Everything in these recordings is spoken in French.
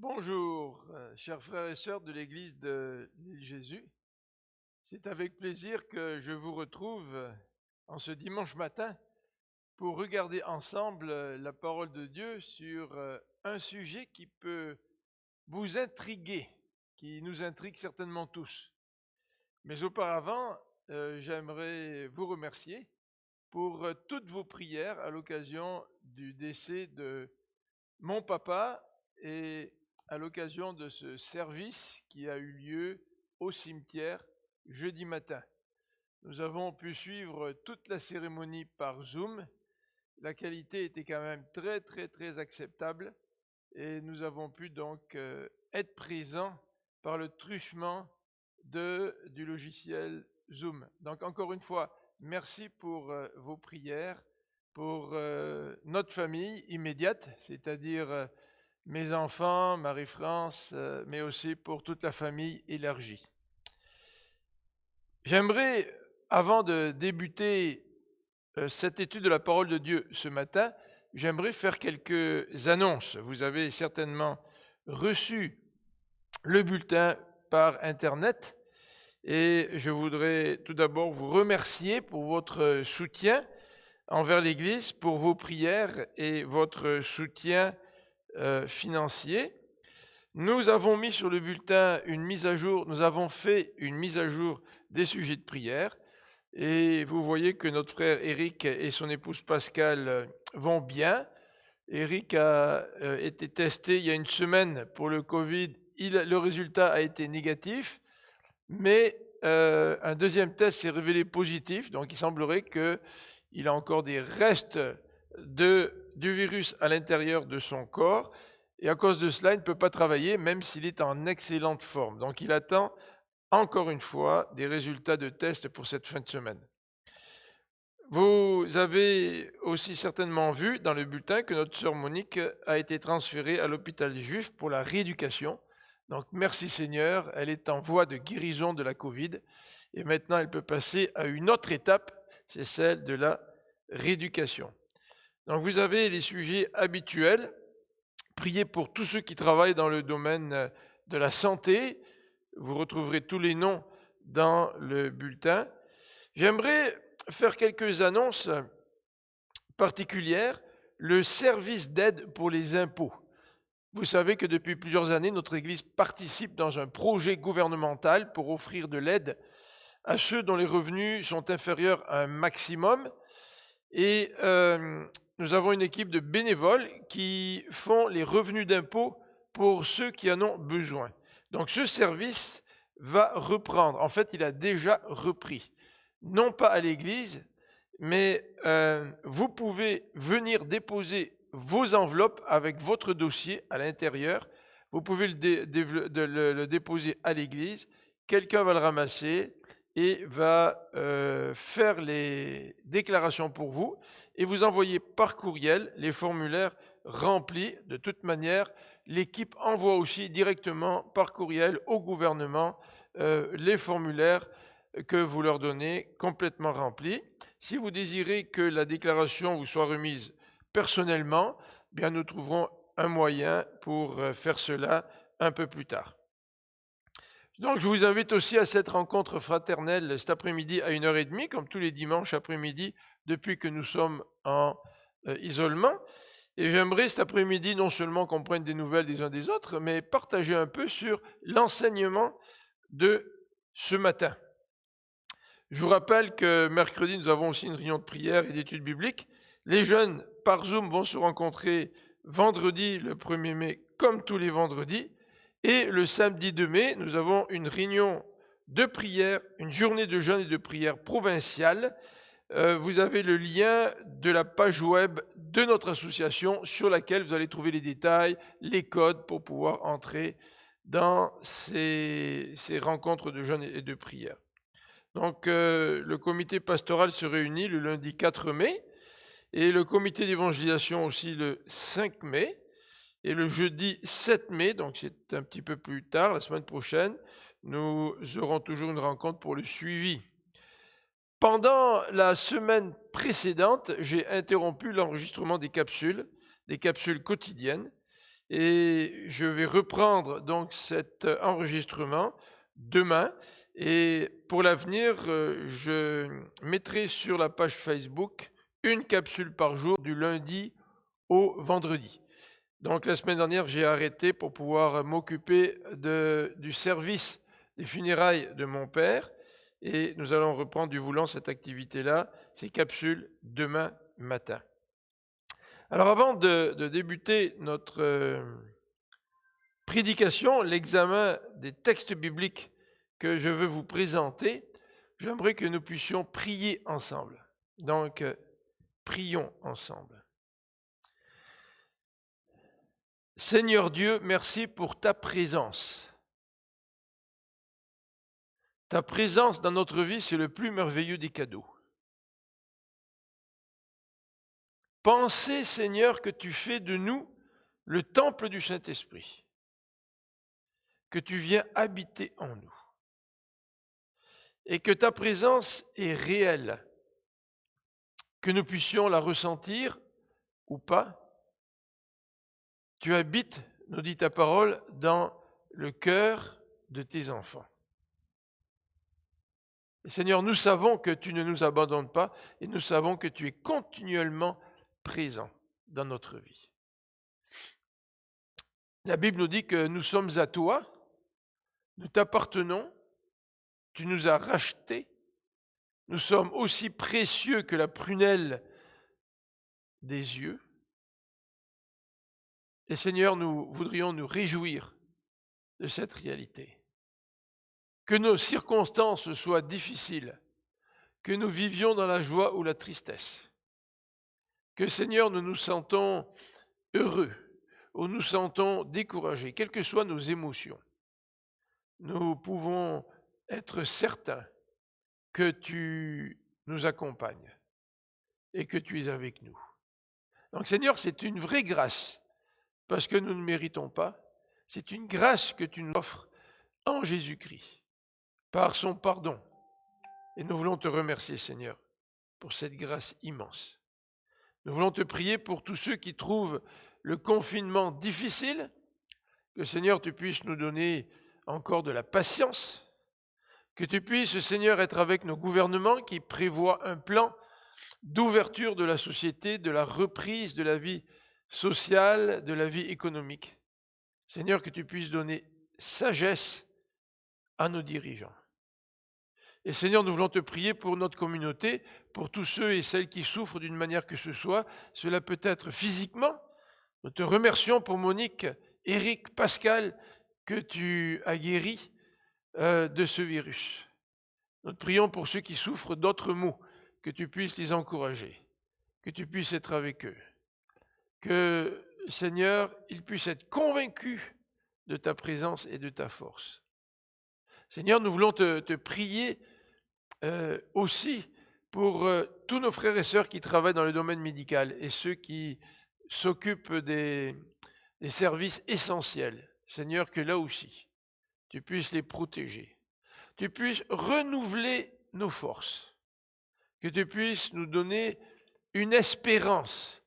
Bonjour, chers frères et sœurs de l'Église de l'île Jésus. C'est avec plaisir que je vous retrouve en ce dimanche matin pour regarder ensemble la parole de Dieu sur un sujet qui peut vous intriguer, qui nous intrigue certainement tous. Mais auparavant, j'aimerais vous remercier pour toutes vos prières à l'occasion du décès de mon papa et à l'occasion de ce service qui a eu lieu au cimetière jeudi matin. Nous avons pu suivre toute la cérémonie par Zoom. La qualité était quand même très acceptable et nous avons pu donc être présents par le truchement du logiciel Zoom. Donc encore une fois, merci pour vos prières, pour notre famille immédiate, c'est-à-dire mes enfants, Marie-France, mais aussi pour toute la famille élargie. J'aimerais, avant de débuter cette étude de la parole de Dieu ce matin, j'aimerais faire quelques annonces. Vous avez certainement reçu le bulletin par Internet et je voudrais tout d'abord vous remercier pour votre soutien envers l'Église, pour vos prières et votre soutien financier. Nous avons mis sur le bulletin une mise à jour, nous avons fait une mise à jour des sujets de prière et vous voyez que notre frère Éric et son épouse Pascal vont bien. Éric a été testé il y a une semaine pour le Covid, le résultat a été négatif, mais un deuxième test s'est révélé positif, donc il semblerait qu'il a encore des restes du virus à l'intérieur de son corps, et à cause de cela, il ne peut pas travailler, même s'il est en excellente forme. Donc il attend encore une fois des résultats de test pour cette fin de semaine. Vous avez aussi certainement vu dans le bulletin que notre sœur Monique a été transférée à l'hôpital juif pour la rééducation. Donc merci Seigneur, elle est en voie de guérison de la Covid et maintenant elle peut passer à une autre étape, c'est celle de la rééducation. Donc vous avez les sujets habituels, priez pour tous ceux qui travaillent dans le domaine de la santé, vous retrouverez tous les noms dans le bulletin. J'aimerais faire quelques annonces particulière, le service d'aide pour les impôts. Vous savez que depuis plusieurs années, notre Église participe dans un projet gouvernemental pour offrir de l'aide à ceux dont les revenus sont inférieurs à un maximum. Et nous avons une équipe de bénévoles qui font les revenus d'impôts pour ceux qui en ont besoin. Donc ce service va reprendre. En fait, il a déjà repris. Non pas à l'Église, mais vous pouvez venir déposer vos enveloppes avec votre dossier à l'intérieur. Vous pouvez le déposer à l'église. Quelqu'un va le ramasser et va faire les déclarations pour vous et vous envoyer par courriel les formulaires remplis. De toute manière, l'équipe envoie aussi directement par courriel au gouvernement les formulaires que vous leur donnez complètement remplis. Si vous désirez que la déclaration vous soit remise personnellement, bien nous trouverons un moyen pour faire cela un peu plus tard. Donc je vous invite aussi à cette rencontre fraternelle cet après-midi à 1h30, comme tous les dimanches après-midi, depuis que nous sommes en isolement. Et j'aimerais cet après-midi non seulement qu'on prenne des nouvelles des uns des autres, mais partager un peu sur l'enseignement de ce matin. Je vous rappelle que mercredi, nous avons aussi une réunion de prière et d'études bibliques. Les jeunes, par Zoom, vont se rencontrer vendredi, le 1er mai, comme tous les vendredis. Et le samedi 2 mai, nous avons une réunion de prière, une journée de jeûne et de prière provinciale. Vous avez le lien de la page web de notre association sur laquelle vous allez trouver les détails, les codes pour pouvoir entrer dans ces rencontres de jeûne et de prière. Donc, le comité pastoral se réunit le lundi 4 mai et le comité d'évangélisation aussi le 5 mai et le jeudi 7 mai, donc c'est un petit peu plus tard, la semaine prochaine, nous aurons toujours une rencontre pour le suivi. Pendant la semaine précédente, j'ai interrompu l'enregistrement des capsules quotidiennes Et je vais reprendre donc cet enregistrement demain. Et pour l'avenir, je mettrai sur la page Facebook une capsule par jour du lundi au vendredi. Donc la semaine dernière, j'ai arrêté pour pouvoir m'occuper du service des funérailles de mon père. Et nous allons reprendre du voulant cette activité-là, ces capsules, demain matin. Alors avant de débuter notre prédication, l'examen des textes bibliques que je veux vous présenter, j'aimerais que nous puissions prier ensemble. Donc, prions ensemble. Seigneur Dieu, merci pour ta présence. Ta présence dans notre vie, c'est le plus merveilleux des cadeaux. Pensez, Seigneur, que tu fais de nous le temple du Saint-Esprit, que tu viens habiter en nous, et que ta présence est réelle, que nous puissions la ressentir ou pas. Tu habites, nous dit ta parole, dans le cœur de tes enfants. Et Seigneur, nous savons que tu ne nous abandonnes pas et nous savons que tu es continuellement présent dans notre vie. La Bible nous dit que nous sommes à toi, nous t'appartenons, tu nous as rachetés, nous sommes aussi précieux que la prunelle des yeux. Et Seigneur, nous voudrions nous réjouir de cette réalité. Que nos circonstances soient difficiles, que nous vivions dans la joie ou la tristesse, que Seigneur, nous nous sentons heureux ou nous sentons découragés, quelles que soient nos émotions, nous pouvons être certains que tu nous accompagnes et que tu es avec nous. Donc Seigneur, c'est une vraie grâce, parce que nous ne méritons pas, c'est une grâce que tu nous offres en Jésus-Christ, par son pardon. Et nous voulons te remercier, Seigneur, pour cette grâce immense. Nous voulons te prier pour tous ceux qui trouvent le confinement difficile, que Seigneur, tu puisses nous donner encore de la patience, que tu puisses, Seigneur, être avec nos gouvernements qui prévoient un plan d'ouverture de la société, de la reprise de la vie sociale, de la vie économique. Seigneur, que tu puisses donner sagesse à nos dirigeants. Et Seigneur, nous voulons te prier pour notre communauté, pour tous ceux et celles qui souffrent d'une manière que ce soit. Cela peut être physiquement. Nous te remercions pour Monique, Éric, Pascal, que tu as guéri de ce virus. Nous te prions pour ceux qui souffrent d'autres maux, que tu puisses les encourager, que tu puisses être avec eux. Que, Seigneur, ils puissent être convaincus de ta présence et de ta force. Seigneur, nous voulons te prier aussi pour tous nos frères et sœurs qui travaillent dans le domaine médical et ceux qui s'occupent des services essentiels. Seigneur, que là aussi, tu puisses les protéger, tu puisses renouveler nos forces, que tu puisses nous donner une espérance,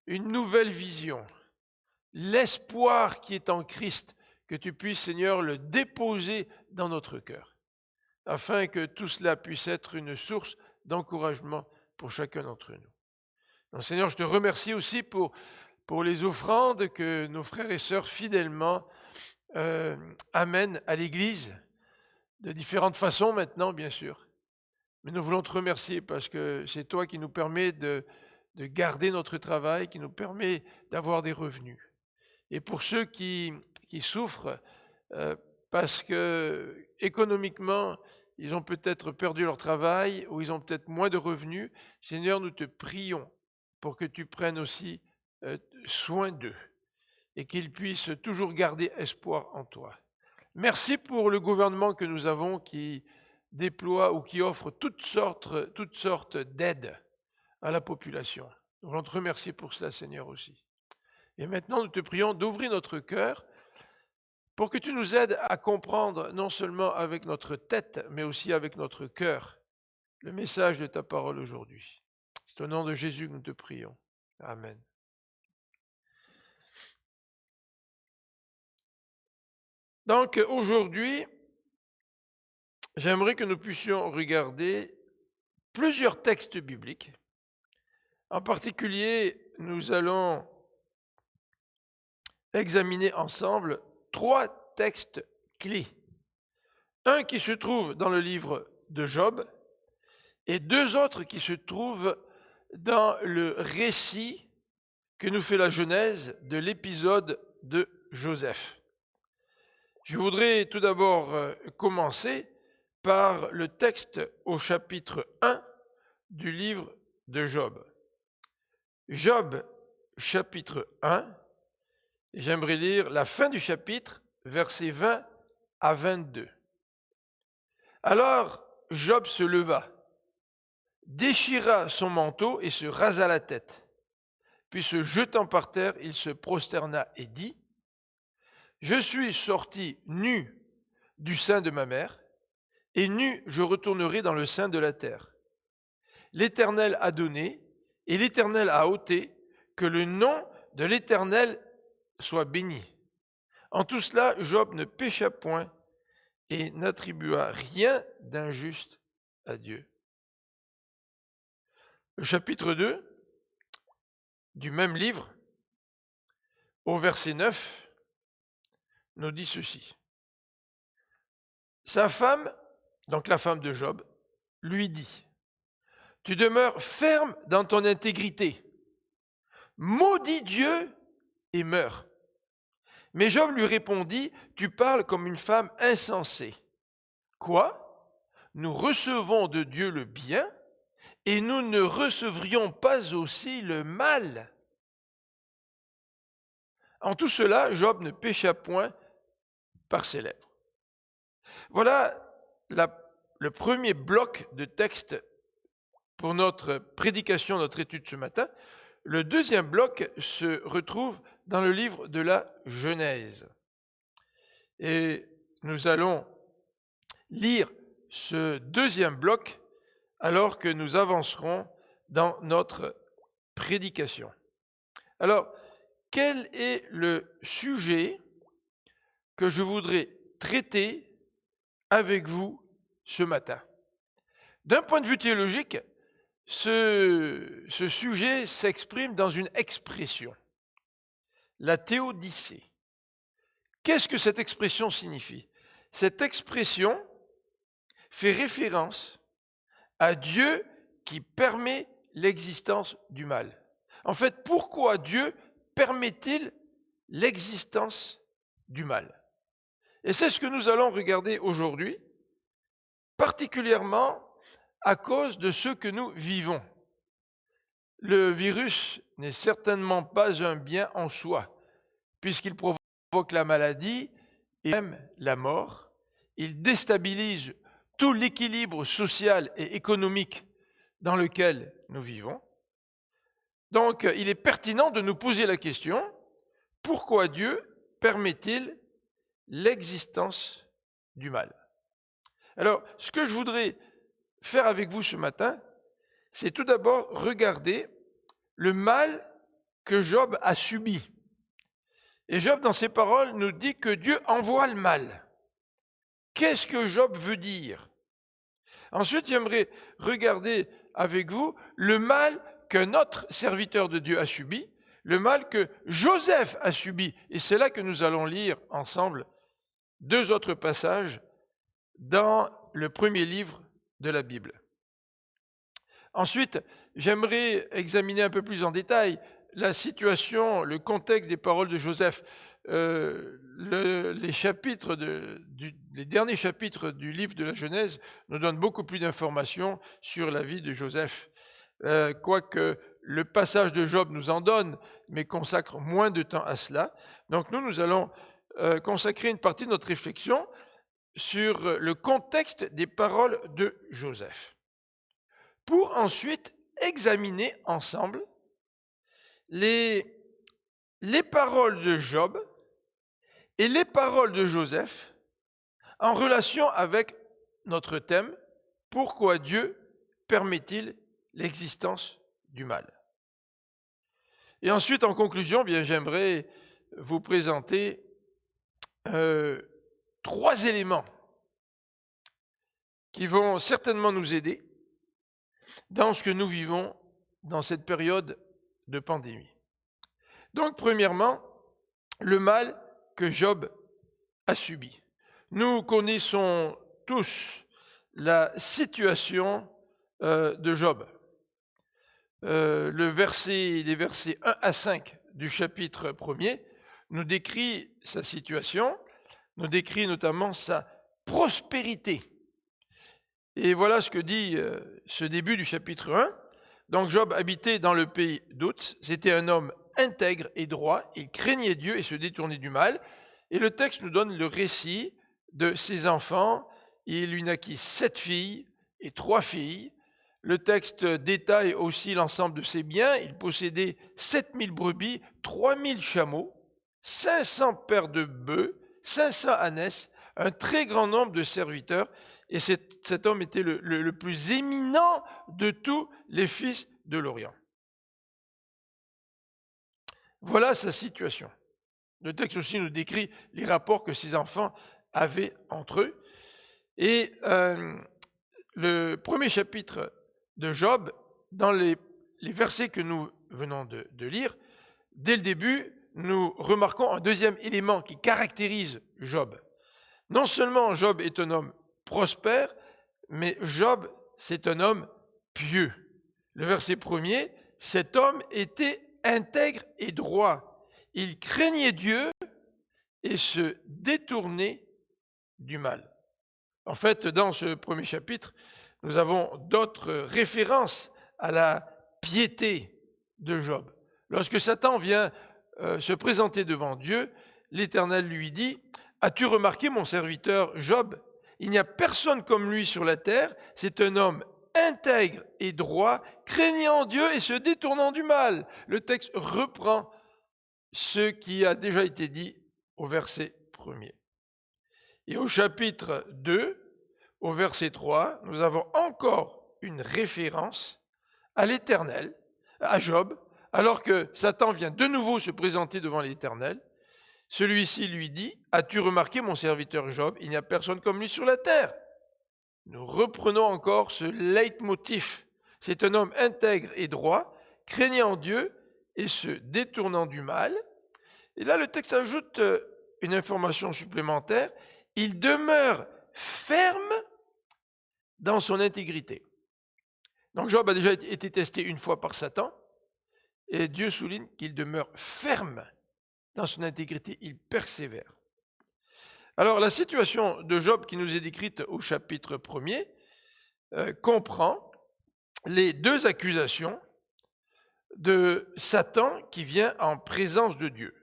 une nouvelle vision, l'espoir qui est en Christ, que tu puisses, Seigneur, le déposer dans notre cœur, afin que tout cela puisse être une source d'encouragement pour chacun d'entre nous. Donc, Seigneur, je te remercie aussi pour les offrandes que nos frères et sœurs fidèlement amènent à l'Église, de différentes façons maintenant, bien sûr. Mais nous voulons te remercier parce que c'est toi qui nous permets de garder notre travail, qui nous permet d'avoir des revenus. Et pour ceux qui souffrent, parce que économiquement, ils ont peut-être perdu leur travail ou ils ont peut-être moins de revenus, Seigneur, nous te prions pour que tu prennes aussi soin d'eux et qu'ils puissent toujours garder espoir en toi. Merci pour le gouvernement que nous avons qui déploie ou qui offre toutes sortes d'aides à la population. Nous voulons te remercier pour cela, Seigneur, aussi. Et maintenant, nous te prions d'ouvrir notre cœur pour que tu nous aides à comprendre, non seulement avec notre tête, mais aussi avec notre cœur, le message de ta parole aujourd'hui. C'est au nom de Jésus que nous te prions. Amen. Donc aujourd'hui, j'aimerais que nous puissions regarder plusieurs textes bibliques. En particulier, nous allons examiner ensemble 3 textes clés. Un qui se trouve dans le livre de Job et 2 autres qui se trouvent dans le récit que nous fait la Genèse de l'épisode de Joseph. Je voudrais tout d'abord commencer par le texte au chapitre 1 du livre de Job. Job, chapitre 1, j'aimerais lire la fin du chapitre, versets 20 à 22. Alors Job se leva, déchira son manteau et se rasa la tête. Puis se jetant par terre, il se prosterna et dit, « Je suis sorti nu du sein de ma mère, et nu je retournerai dans le sein de la terre. L'Éternel a donné, et l'Éternel a ôté, que le nom de l'Éternel soit béni. » En tout cela, Job ne pécha point et n'attribua rien d'injuste à Dieu. Le chapitre 2 du même livre, au verset 9, nous dit ceci. Sa femme, donc la femme de Job, lui dit, « Tu demeures ferme dans ton intégrité. Maudis Dieu et meurs. » Mais Job lui répondit, « Tu parles comme une femme insensée. Quoi? Nous recevons de Dieu le bien et nous ne recevrions pas aussi le mal. » En tout cela, Job ne pécha point par ses lèvres. Voilà le premier bloc de texte pour notre prédication, notre étude ce matin. Le deuxième bloc se retrouve dans le livre de la Genèse. Et nous allons lire ce deuxième bloc alors que nous avancerons dans notre prédication. Alors, quel est le sujet que je voudrais traiter avec vous ce matin? D'un point de vue théologique, ce sujet s'exprime dans une expression, la théodicée. Qu'est-ce que cette expression signifie? Cette expression fait référence à Dieu qui permet l'existence du mal. En fait, pourquoi Dieu permet-il l'existence du mal? Et c'est ce que nous allons regarder aujourd'hui, particulièrement à cause de ce que nous vivons. Le virus n'est certainement pas un bien en soi, puisqu'il provoque la maladie et même la mort. Il déstabilise tout l'équilibre social et économique dans lequel nous vivons. Donc, il est pertinent de nous poser la question, pourquoi Dieu permet-il l'existence du mal? Alors, ce que je voudrais faire avec vous ce matin, c'est tout d'abord regarder le mal que Job a subi. Et Job, dans ses paroles, nous dit que Dieu envoie le mal. Qu'est-ce que Job veut dire? Ensuite, j'aimerais regarder avec vous le mal qu'un autre serviteur de Dieu a subi, le mal que Joseph a subi. Et c'est là que nous allons lire ensemble 2 autres passages dans le premier livre de la Bible. Ensuite, j'aimerais examiner un peu plus en détail la situation, le contexte des paroles de Joseph. Les derniers chapitres du livre de la Genèse nous donnent beaucoup plus d'informations sur la vie de Joseph. Quoique le passage de Job nous en donne, mais consacre moins de temps à cela. Donc nous allons consacrer une partie de notre réflexion sur le contexte des paroles de Joseph, pour ensuite examiner ensemble les paroles de Job et les paroles de Joseph en relation avec notre thème, pourquoi Dieu permet-il l'existence du mal? Et ensuite, en conclusion, bien, j'aimerais vous présenter 3 éléments qui vont certainement nous aider dans ce que nous vivons dans cette période de pandémie. Donc, premièrement, le mal que Job a subi. Nous connaissons tous la situation de Job. Les versets 1 à 5 du chapitre 1er nous décrit sa situation, nous décrit notamment sa prospérité. Et voilà ce que dit ce début du chapitre 1. Donc Job habitait dans le pays d'Ouz, c'était un homme intègre et droit, il craignait Dieu et se détournait du mal. Et le texte nous donne le récit de ses enfants. Il lui naquit 7 filles et 3 filles. Le texte détaille aussi l'ensemble de ses biens. Il possédait 7000 brebis, 3000 chameaux, 500 paires de bœufs, 500 ânesses, un très grand nombre de serviteurs. Et cet homme était le plus éminent de tous les fils de l'Orient. Voilà sa situation. Le texte aussi nous décrit les rapports que ses enfants avaient entre eux. Et le premier chapitre de Job, dans les versets que nous venons de lire, dès le début, nous remarquons un deuxième élément qui caractérise Job. Non seulement Job est un homme prospère, mais Job, c'est un homme pieux. Le verset 1er, cet homme était intègre et droit. Il craignait Dieu et se détournait du mal. En fait, dans ce premier chapitre, nous avons d'autres références à la piété de Job. Lorsque Satan vient se présenter devant Dieu, l'Éternel lui dit « As-tu remarqué mon serviteur Job ? Il n'y a personne comme lui sur la terre, c'est un homme intègre et droit, craignant Dieu et se détournant du mal. » Le texte reprend ce qui a déjà été dit au verset 1er. Et au chapitre 2, au verset 3, nous avons encore une référence à l'Éternel, à Job, alors que Satan vient de nouveau se présenter devant l'Éternel. Celui-ci lui dit « As-tu remarqué mon serviteur Job ? Il n'y a personne comme lui sur la terre. » Nous reprenons encore ce leitmotiv. C'est un homme intègre et droit, craignant Dieu et se détournant du mal. Et là, le texte ajoute une information supplémentaire. Il demeure ferme dans son intégrité. Donc Job a déjà été testé une fois par Satan, et Dieu souligne qu'il demeure ferme dans son intégrité, il persévère. Alors la situation de Job qui nous est décrite au chapitre 1er comprend les 2 accusations de Satan qui vient en présence de Dieu.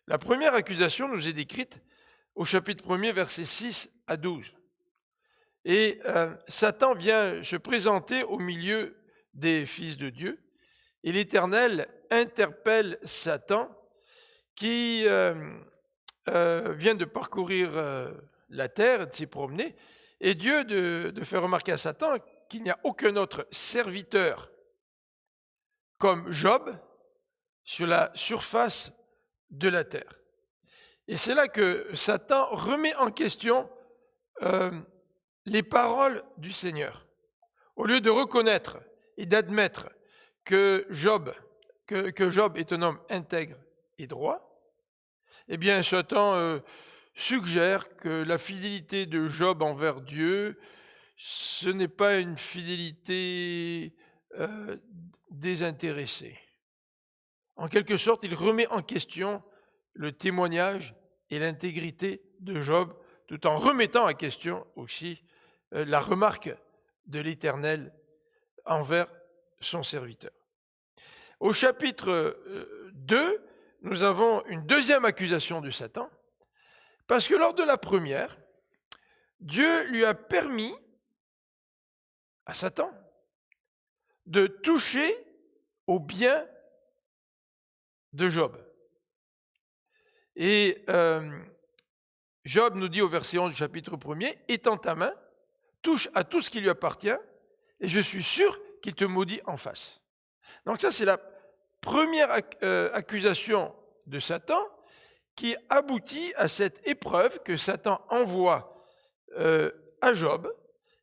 La première accusation nous est décrite au chapitre 1er, versets 6 à 12. Et Satan vient se présenter au milieu des fils de Dieu, et l'Éternel interpelle Satan qui vient de parcourir la terre, de s'y promener, et Dieu de faire remarquer à Satan qu'il n'y a aucun autre serviteur comme Job sur la surface de la terre. Et c'est là que Satan remet en question les paroles du Seigneur. Au lieu de reconnaître et d'admettre que Job est un homme intègre et droit, eh bien Satan suggère que la fidélité de Job envers Dieu, ce n'est pas une fidélité désintéressée. En quelque sorte, il remet en question le témoignage et l'intégrité de Job, tout en remettant en question aussi la remarque de l'Éternel envers son serviteur. Au chapitre 2, nous avons une deuxième accusation de Satan, parce que lors de la première, Dieu lui a permis à Satan de toucher au bien de Job. Et Job nous dit au verset 11 du chapitre 1er, « Étends ta main, touche à tout ce qui lui appartient, et je suis sûr qu'il te maudit en face. » Donc ça, c'est la première accusation de Satan qui aboutit à cette épreuve que Satan envoie à Job,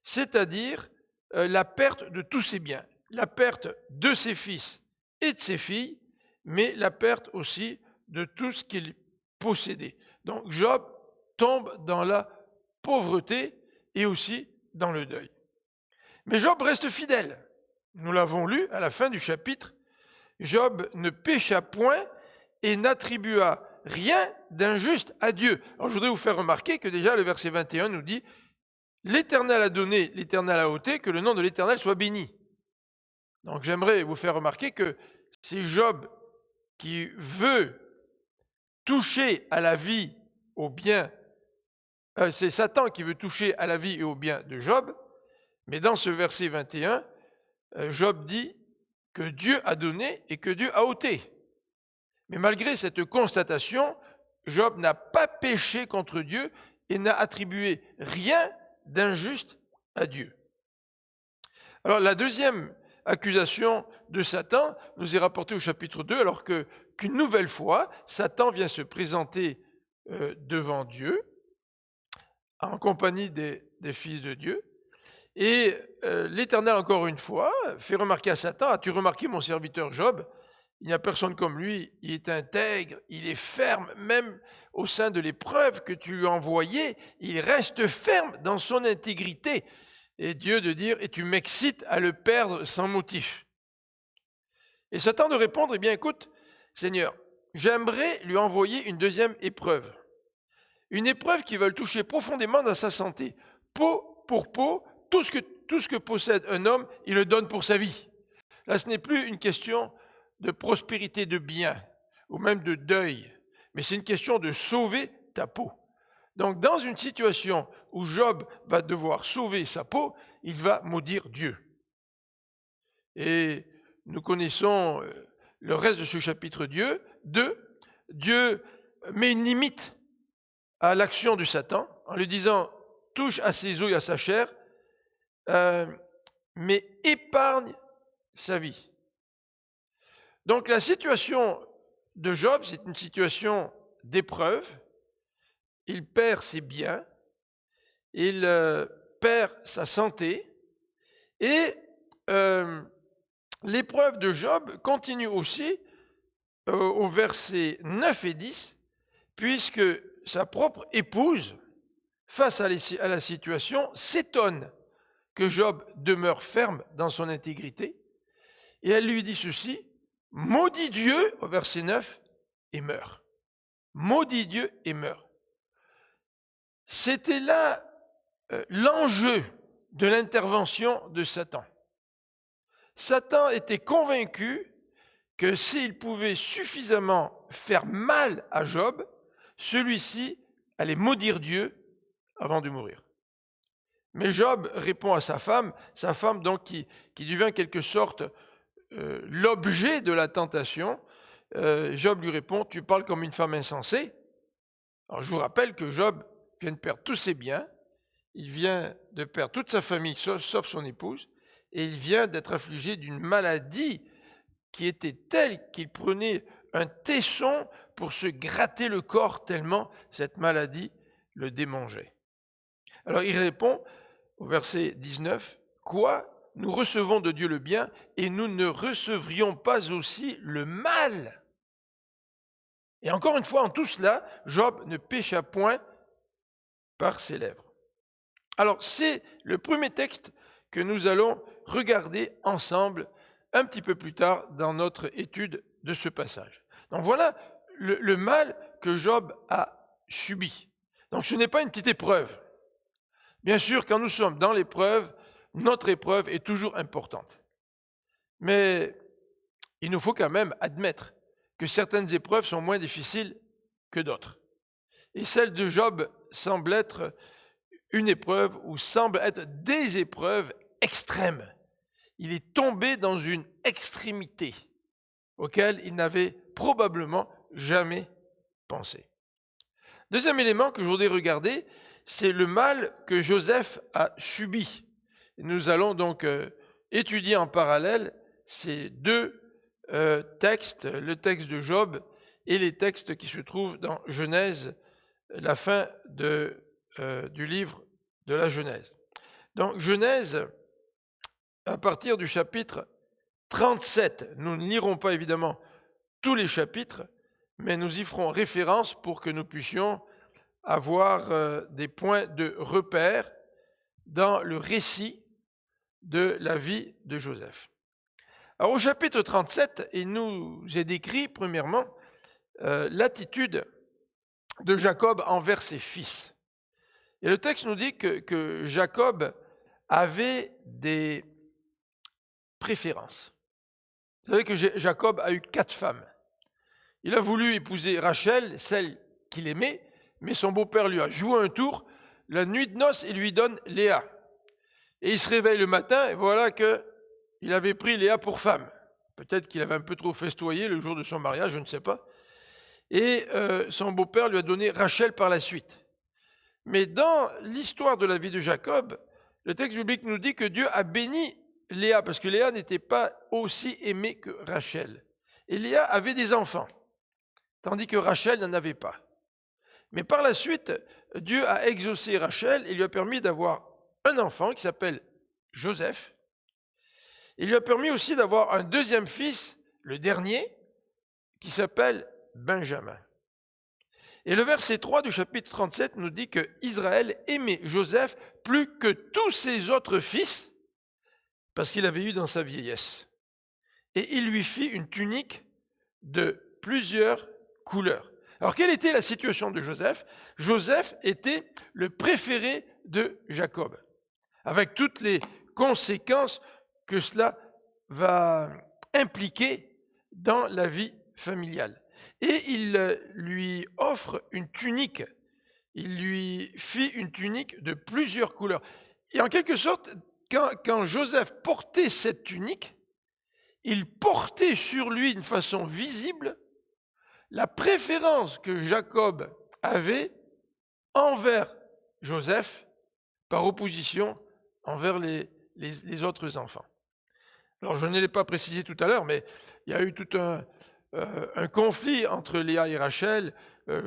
c'est-à-dire la perte de tous ses biens, la perte de ses fils et de ses filles, mais la perte aussi de tout ce qu'il possédait. Donc Job tombe dans la pauvreté et aussi dans le deuil. Mais Job reste fidèle. Nous l'avons lu à la fin du chapitre. Job ne pécha point et n'attribua rien d'injuste à Dieu. Alors je voudrais vous faire remarquer que déjà le verset 21 nous dit « L'Éternel a donné, l'Éternel a ôté, que le nom de l'Éternel soit béni ». Donc j'aimerais vous faire remarquer que c'est Job qui veut toucher à la vie, au bien, c'est Satan qui veut toucher à la vie et au bien de Job, mais dans ce verset 21, Job dit que Dieu a donné et que Dieu a ôté. Mais malgré cette constatation, Job n'a pas péché contre Dieu et n'a attribué rien d'injuste à Dieu. Alors la deuxième accusation de Satan nous est rapportée au chapitre 2, alors qu'une nouvelle fois, Satan vient se présenter devant Dieu en compagnie des fils de Dieu. Et l'Éternel, encore une fois, fait remarquer à Satan, « As-tu remarqué mon serviteur Job ? Il n'y a personne comme lui, il est intègre, il est ferme, même au sein de l'épreuve que tu lui as envoyée, il reste ferme dans son intégrité. » Et Dieu de dire « Et tu m'excites à le perdre sans motif. » Et Satan de répondre « Eh bien écoute, Seigneur, j'aimerais lui envoyer une deuxième épreuve. Une épreuve qui va le toucher profondément dans sa santé. Peau pour peau, tout ce que possède un homme, il le donne pour sa vie. » Là, ce n'est plus une question de prospérité de biens ou même de deuil, mais c'est une question de sauver ta peau. Donc, dans une situation où Job va devoir sauver sa peau, il va maudire Dieu. Et nous connaissons le reste de ce chapitre 2. Dieu met une limite à l'action de Satan en lui disant « touche à ses os et à sa chair, mais épargne sa vie. » Donc la situation de Job, c'est une situation d'épreuve. Il perd ses biens, il perd sa santé, et l'épreuve de Job continue aussi au verset 9 et 10, puisque sa propre épouse, face à la situation, s'étonne que Job demeure ferme dans son intégrité, et elle lui dit ceci, « Maudit Dieu » au verset 9, et meurt. Maudit Dieu et meurt. C'était là l'enjeu de l'intervention de Satan. Satan était convaincu que s'il pouvait suffisamment faire mal à Job, celui-ci allait maudire Dieu avant de mourir. Mais Job répond à sa femme donc qui devient en quelque sorte l'objet de la tentation. Job lui répond, « Tu parles comme une femme insensée. » Alors je vous rappelle que Job vient de perdre tous ses biens, il vient de perdre toute sa famille sauf son épouse, et il vient d'être affligé d'une maladie qui était telle qu'il prenait un tesson pour se gratter le corps tellement cette maladie le démangeait. Alors il répond au verset 19, « Quoi ? Nous recevons de Dieu le bien et nous ne recevrions pas aussi le mal. » Et encore une fois, en tout cela, Job ne pécha point par ses lèvres. Alors, c'est le premier texte que nous allons regarder ensemble un petit peu plus tard dans notre étude de ce passage. Donc voilà le mal que Job a subi. Donc ce n'est pas une petite épreuve. Bien sûr, quand nous sommes dans l'épreuve, notre épreuve est toujours importante. Mais il nous faut quand même admettre que certaines épreuves sont moins difficiles que d'autres. Et celle de Job semble être une épreuve ou semble être des épreuves extrêmes. Il est tombé dans une extrémité auquel il n'avait probablement jamais pensé. Deuxième élément que je voudrais regarder, c'est le mal que Joseph a subi. Nous allons donc étudier en parallèle ces deux textes, le texte de Job et les textes qui se trouvent dans Genèse, la fin du livre de la Genèse. Donc Genèse, à partir du chapitre 37, nous ne lirons pas évidemment tous les chapitres, mais nous y ferons référence pour que nous puissions avoir des points de repère dans le récit de la vie de Joseph. Alors au chapitre 37, il nous est décrit premièrement l'attitude de Jacob envers ses fils. Et le texte nous dit que Jacob avait des préférences. Vous savez que Jacob a eu 4 femmes. Il a voulu épouser Rachel, celle qu'il aimait, mais son beau-père lui a joué un tour. La nuit de noces, il lui donne Léa. Et il se réveille le matin, et voilà qu'il avait pris Léa pour femme. Peut-être qu'il avait un peu trop festoyé le jour de son mariage, je ne sais pas. Et son beau-père lui a donné Rachel par la suite. Mais dans l'histoire de la vie de Jacob, le texte biblique nous dit que Dieu a béni Léa, parce que Léa n'était pas aussi aimée que Rachel. Et Léa avait des enfants, tandis que Rachel n'en avait pas. Mais par la suite, Dieu a exaucé Rachel et lui a permis d'avoir un enfant qui s'appelle Joseph. Il lui a permis aussi d'avoir un deuxième fils, le dernier, qui s'appelle Benjamin. Et le verset 3 du chapitre 37 nous dit que Israël aimait Joseph plus que tous ses autres fils, parce qu'il avait eu dans sa vieillesse. Et il lui fit une tunique de plusieurs couleurs. Alors, quelle était la situation de Joseph? Joseph était le préféré de Jacob, avec toutes les conséquences que cela va impliquer dans la vie familiale. Et il lui offre une tunique. Il lui fit une tunique de plusieurs couleurs. Et en quelque sorte, quand Joseph portait cette tunique, il portait sur lui d'une façon visible la préférence que Jacob avait envers Joseph par opposition envers les autres enfants. Alors je ne l'ai pas précisé tout à l'heure, mais il y a eu tout un conflit entre Léa et Rachel.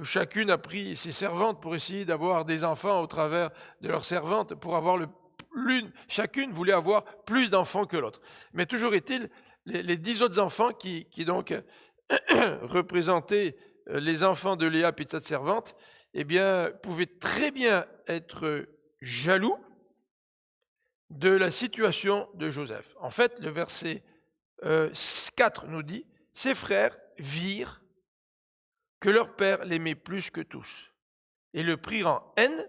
Chacune a pris ses servantes pour essayer d'avoir des enfants au travers de leurs servantes, pour avoir chacune voulait avoir plus d'enfants que l'autre. Mais toujours est-il, les 10 autres enfants qui donc représentaient les enfants de Léa, petite servante, eh bien, pouvaient très bien être jaloux de la situation de Joseph. En fait, le verset 4 nous dit « Ses frères virent que leur père l'aimait plus que tous, et le prirent en haine,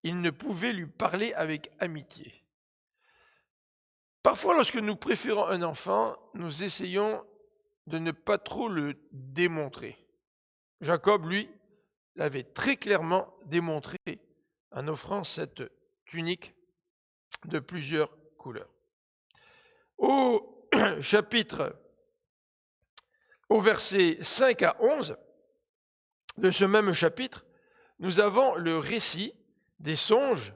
ils ne pouvaient lui parler avec amitié. » Parfois, lorsque nous préférons un enfant, nous essayons de ne pas trop le démontrer. Jacob, lui, l'avait très clairement démontré en offrant cette tunique de plusieurs couleurs. Au verset 5 à 11 de ce même chapitre, nous avons le récit des songes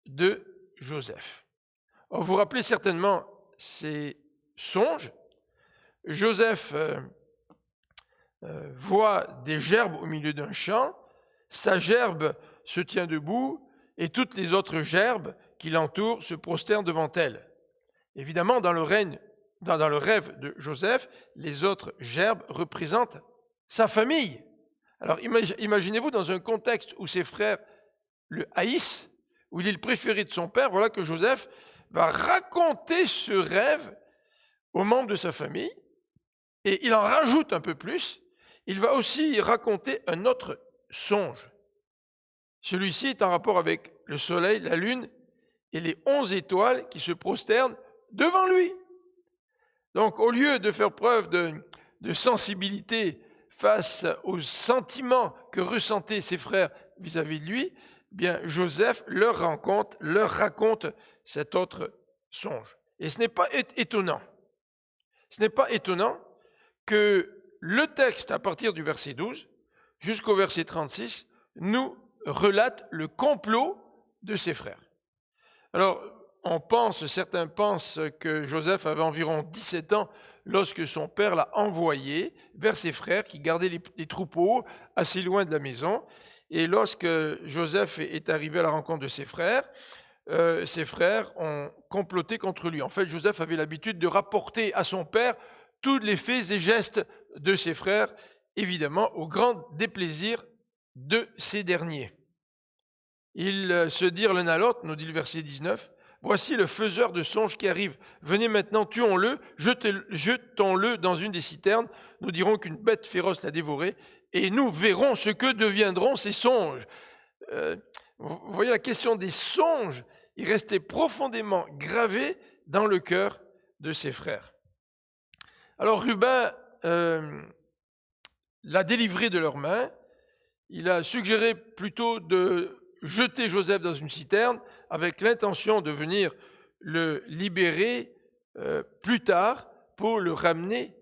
de Joseph. Alors, vous vous rappelez certainement ces songes. Joseph voit des gerbes au milieu d'un champ, sa gerbe se tient debout et toutes les autres gerbes qui l'entourent se prosternent devant elle. Évidemment, dans le rêve de Joseph, les autres gerbes représentent sa famille. Alors imaginez-vous dans un contexte où ses frères le haïssent, où il est le préféré de son père, voilà que Joseph va raconter ce rêve aux membres de sa famille, et il en rajoute un peu plus. Il va aussi raconter un autre songe. Celui-ci est en rapport avec le soleil, la lune et les 11 étoiles qui se prosternent devant lui. Donc, au lieu de faire preuve de sensibilité face aux sentiments que ressentaient ses frères vis-à-vis de lui, bien Joseph leur raconte cet autre songe. Et ce n'est pas étonnant. Ce n'est pas étonnant que le texte, à partir du verset 12 jusqu'au verset 36, nous relate le complot de ses frères. Alors, certains pensent que Joseph avait environ 17 ans lorsque son père l'a envoyé vers ses frères qui gardaient les troupeaux assez loin de la maison. Et lorsque Joseph est arrivé à la rencontre de ses frères ont comploté contre lui. En fait, Joseph avait l'habitude de rapporter à son père tous les faits et gestes de ses frères, évidemment au grand déplaisir de ces derniers. Ils se dirent l'un à l'autre, nous dit le verset 19, « Voici le faiseur de songes qui arrive. Venez maintenant, tuons-le, jetons-le dans une des citernes. Nous dirons qu'une bête féroce l'a dévoré, et nous verrons ce que deviendront ces songes. » Vous voyez, la question des songes, il restait profondément gravé dans le cœur de ses frères. Alors Ruben l'a délivré de leurs mains. Il a suggéré plutôt de jeter Joseph dans une citerne avec l'intention de venir le libérer plus tard pour le ramener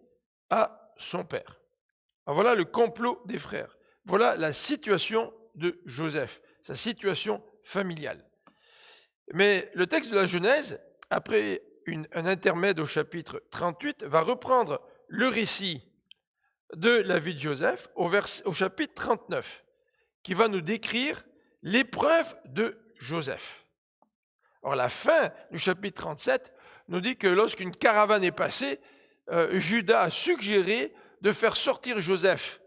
à son père. Alors voilà le complot des frères. Voilà la situation de Joseph, sa situation familiale. Mais le texte de la Genèse, après un intermède au chapitre 38, va reprendre le récit de la vie de Joseph au chapitre 39, qui va nous décrire l'épreuve de Joseph. Or, la fin du chapitre 37 nous dit que lorsqu'une caravane est passée, Judas a suggéré de faire sortir Joseph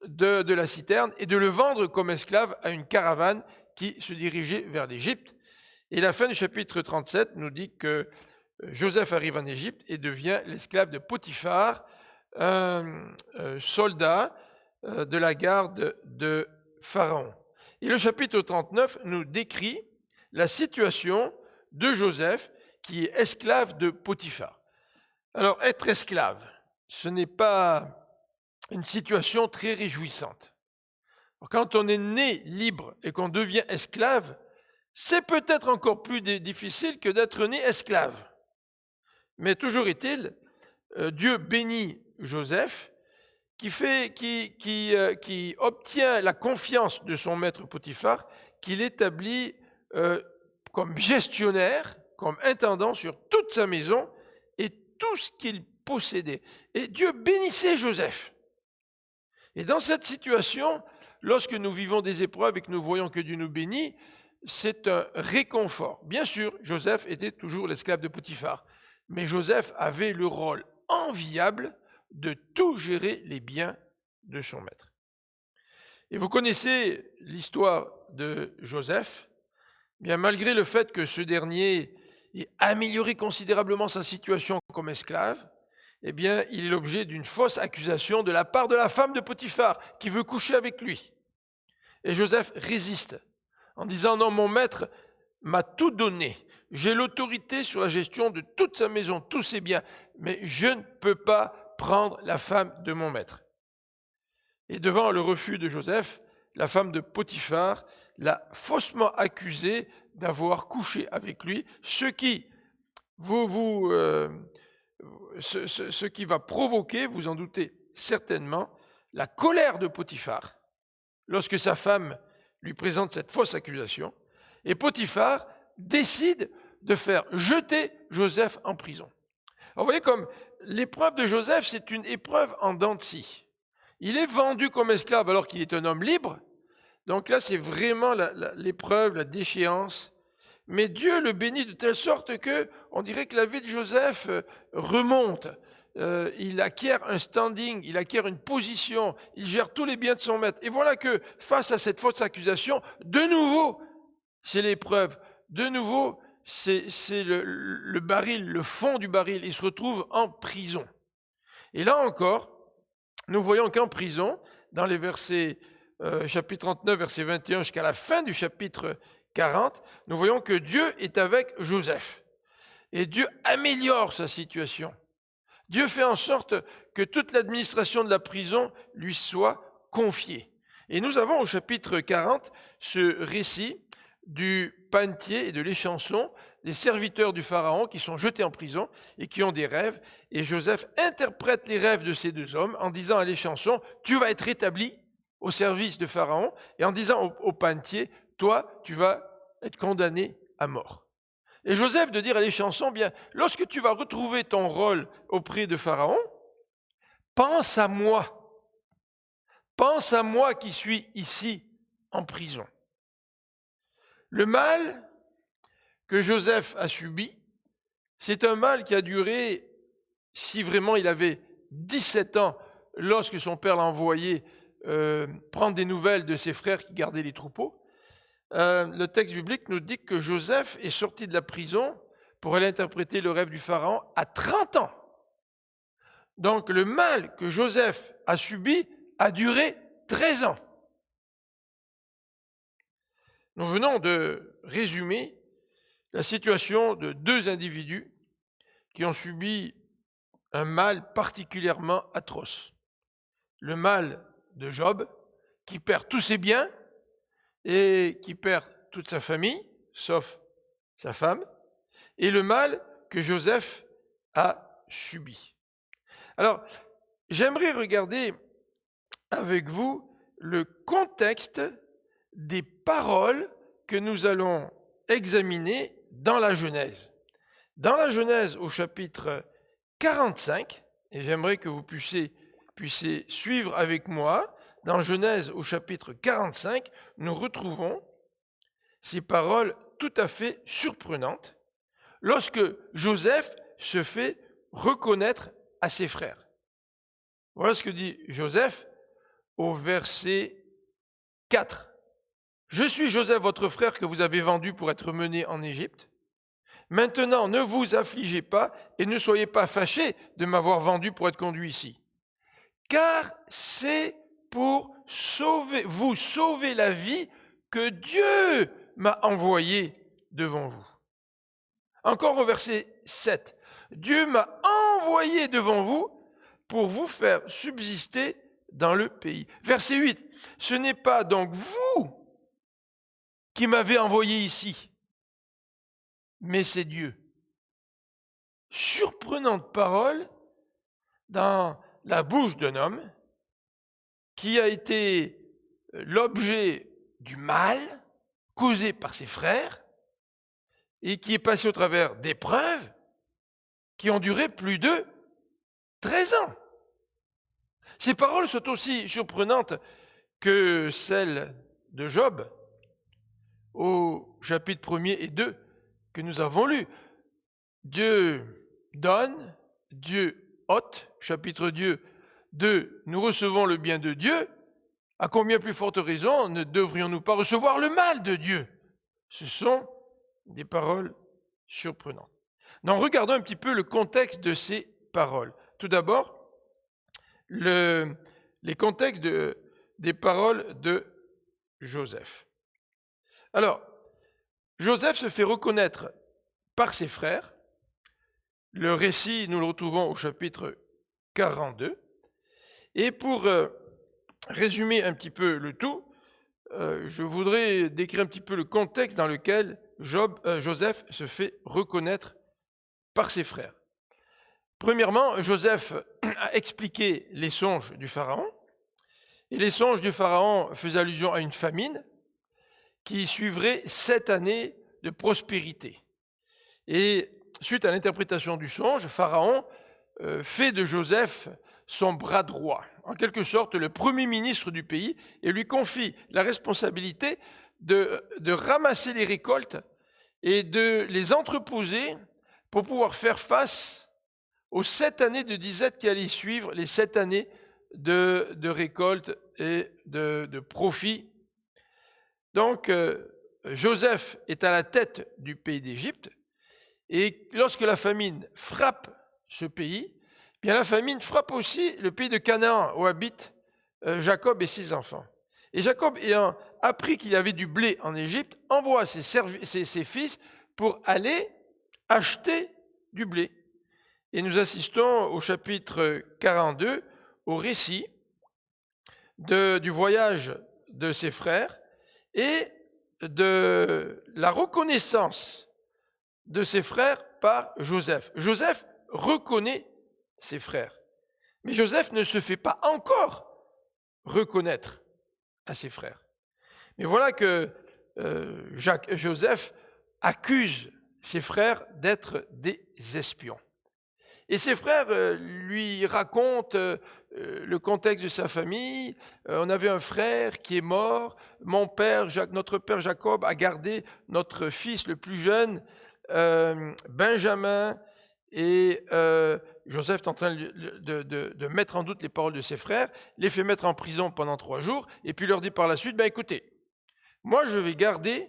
de la citerne et de le vendre comme esclave à une caravane qui se dirigeait vers l'Égypte. Et la fin du chapitre 37 nous dit que Joseph arrive en Égypte et devient l'esclave de Potiphar, un soldat de la garde de Pharaon. Et le chapitre 39 nous décrit la situation de Joseph qui est esclave de Potiphar. Alors, être esclave, ce n'est pas une situation très réjouissante. Quand on est né libre et qu'on devient esclave, c'est peut-être encore plus difficile que d'être né esclave. Mais toujours est-il, Dieu bénit Joseph qui obtient la confiance de son maître Potiphar, qu'il établit comme gestionnaire, comme intendant sur toute sa maison et tout ce qu'il possédait. Et Dieu bénissait Joseph. Et dans cette situation, lorsque nous vivons des épreuves et que nous voyons que Dieu nous bénit, c'est un réconfort. Bien sûr, Joseph était toujours l'esclave de Potiphar, mais Joseph avait le rôle enviable de tout gérer les biens de son maître. Et vous connaissez l'histoire de Joseph. Bien, malgré le fait que ce dernier ait amélioré considérablement sa situation comme esclave, eh bien, il est l'objet d'une fausse accusation de la part de la femme de Potiphar qui veut coucher avec lui. Et Joseph résiste en disant « Non, mon maître m'a tout donné. J'ai l'autorité sur la gestion de toute sa maison, tous ses biens, mais je ne peux pas prendre la femme de mon maître. » Et devant le refus de Joseph, la femme de Potiphar l'a faussement accusé d'avoir couché avec lui, ce qui va provoquer, vous en doutez certainement, la colère de Potiphar lorsque sa femme lui présente cette fausse accusation. Et Potiphar décide de faire jeter Joseph en prison. Alors, vous voyez comme l'épreuve de Joseph, c'est une épreuve en dents de scie. Il est vendu comme esclave alors qu'il est un homme libre. Donc là, c'est vraiment l'épreuve, la déchéance. Mais Dieu le bénit de telle sorte que on dirait que la vie de Joseph remonte. Il acquiert un standing, il acquiert une position, il gère tous les biens de son maître. Et voilà que face à cette fausse accusation, de nouveau, c'est l'épreuve. De nouveau, c'est le baril, le fond du baril. Il se retrouve en prison. Et là encore, nous voyons qu'en prison, dans les versets chapitre 39, verset 21 jusqu'à la fin du chapitre 40, nous voyons que Dieu est avec Joseph. Et Dieu améliore sa situation. Dieu fait en sorte que toute l'administration de la prison lui soit confiée. Et nous avons au chapitre 40 ce récit du panetier et de l'échanson, des serviteurs du Pharaon qui sont jetés en prison et qui ont des rêves. Et Joseph interprète les rêves de ces deux hommes en disant à l'échanson, tu vas être rétabli au service de Pharaon, et en disant au panetier, toi, tu vas être condamné à mort. Et Joseph de dire à les chansons, bien, lorsque tu vas retrouver ton rôle auprès de Pharaon, pense à moi. Pense à moi qui suis ici en prison. Le mal que Joseph a subi, c'est un mal qui a duré, si vraiment il avait 17 ans, lorsque son père l'a envoyé prendre des nouvelles de ses frères qui gardaient les troupeaux. Le texte biblique nous dit que Joseph est sorti de la prison pour aller interpréter le rêve du Pharaon à 30 ans. Donc le mal que Joseph a subi a duré 13 ans. Nous venons de résumer la situation de deux individus qui ont subi un mal particulièrement atroce. Le mal de Job, qui perd tous ses biens et qui perd toute sa famille, sauf sa femme, et le mal que Joseph a subi. Alors, j'aimerais regarder avec vous le contexte des paroles que nous allons examiner dans la Genèse. Dans la Genèse au chapitre 45, et j'aimerais que vous puissiez suivre avec moi, dans Genèse au chapitre 45, nous retrouvons ces paroles tout à fait surprenantes lorsque Joseph se fait reconnaître à ses frères. Voilà ce que dit Joseph au verset 4. « Je suis Joseph, votre frère, que vous avez vendu pour être mené en Égypte. Maintenant, ne vous affligez pas et ne soyez pas fâchés de m'avoir vendu pour être conduit ici. Car c'est pour vous sauver la vie que Dieu m'a envoyé devant vous. » Encore au verset 7. « Dieu m'a envoyé devant vous pour vous faire subsister dans le pays. » Verset 8. « Ce n'est pas donc vous qui m'avez envoyé ici, mais c'est Dieu. » Surprenante parole dans la bouche d'un homme qui a été l'objet du mal causé par ses frères et qui est passé au travers d'épreuves qui ont duré plus de 13 ans. Ces paroles sont aussi surprenantes que celles de Job au chapitre 1er et 2 que nous avons lus. Dieu donne, Dieu ôte, chapitre 2, nous recevons le bien de Dieu. À combien plus forte raison ne devrions-nous pas recevoir le mal de Dieu? Ce sont des paroles surprenantes. Donc regardons un petit peu le contexte de ces paroles. Tout d'abord, les contextes des paroles de Joseph. Alors, Joseph se fait reconnaître par ses frères. Le récit, nous le retrouvons au chapitre 42. Et pour résumer un petit peu le tout, je voudrais décrire un petit peu le contexte dans lequel Joseph se fait reconnaître par ses frères. Premièrement, Joseph a expliqué les songes du Pharaon. Et les songes du Pharaon faisaient allusion à une famine qui suivrait 7 années de prospérité. Et suite à l'interprétation du songe, Pharaon fait de Joseph son bras droit, en quelque sorte le premier ministre du pays, et lui confie la responsabilité de ramasser les récoltes et de les entreposer pour pouvoir faire face aux 7 années de disette qui allaient suivre, les 7 années de récolte et de profit. Donc, Joseph est à la tête du pays d'Égypte, et lorsque la famine frappe ce pays, bien la famine frappe aussi le pays de Canaan, où habitent Jacob et ses enfants. Et Jacob, ayant appris qu'il y avait du blé en Égypte, envoie ses fils pour aller acheter du blé. Et nous assistons au chapitre 42, au récit du voyage de ses frères et de la reconnaissance de ses frères par Joseph. Joseph reconnaît ses frères, mais Joseph ne se fait pas encore reconnaître à ses frères. Mais voilà que Joseph accuse ses frères d'être des espions. Et ses frères lui racontent le contexte de sa famille. On avait un frère qui est mort. Notre père Jacob a gardé notre fils le plus jeune, Benjamin. Et Joseph est en train de mettre en doute les paroles de ses frères, les fait mettre en prison pendant 3 jours, et puis leur dit par la suite, écoutez, moi je vais garder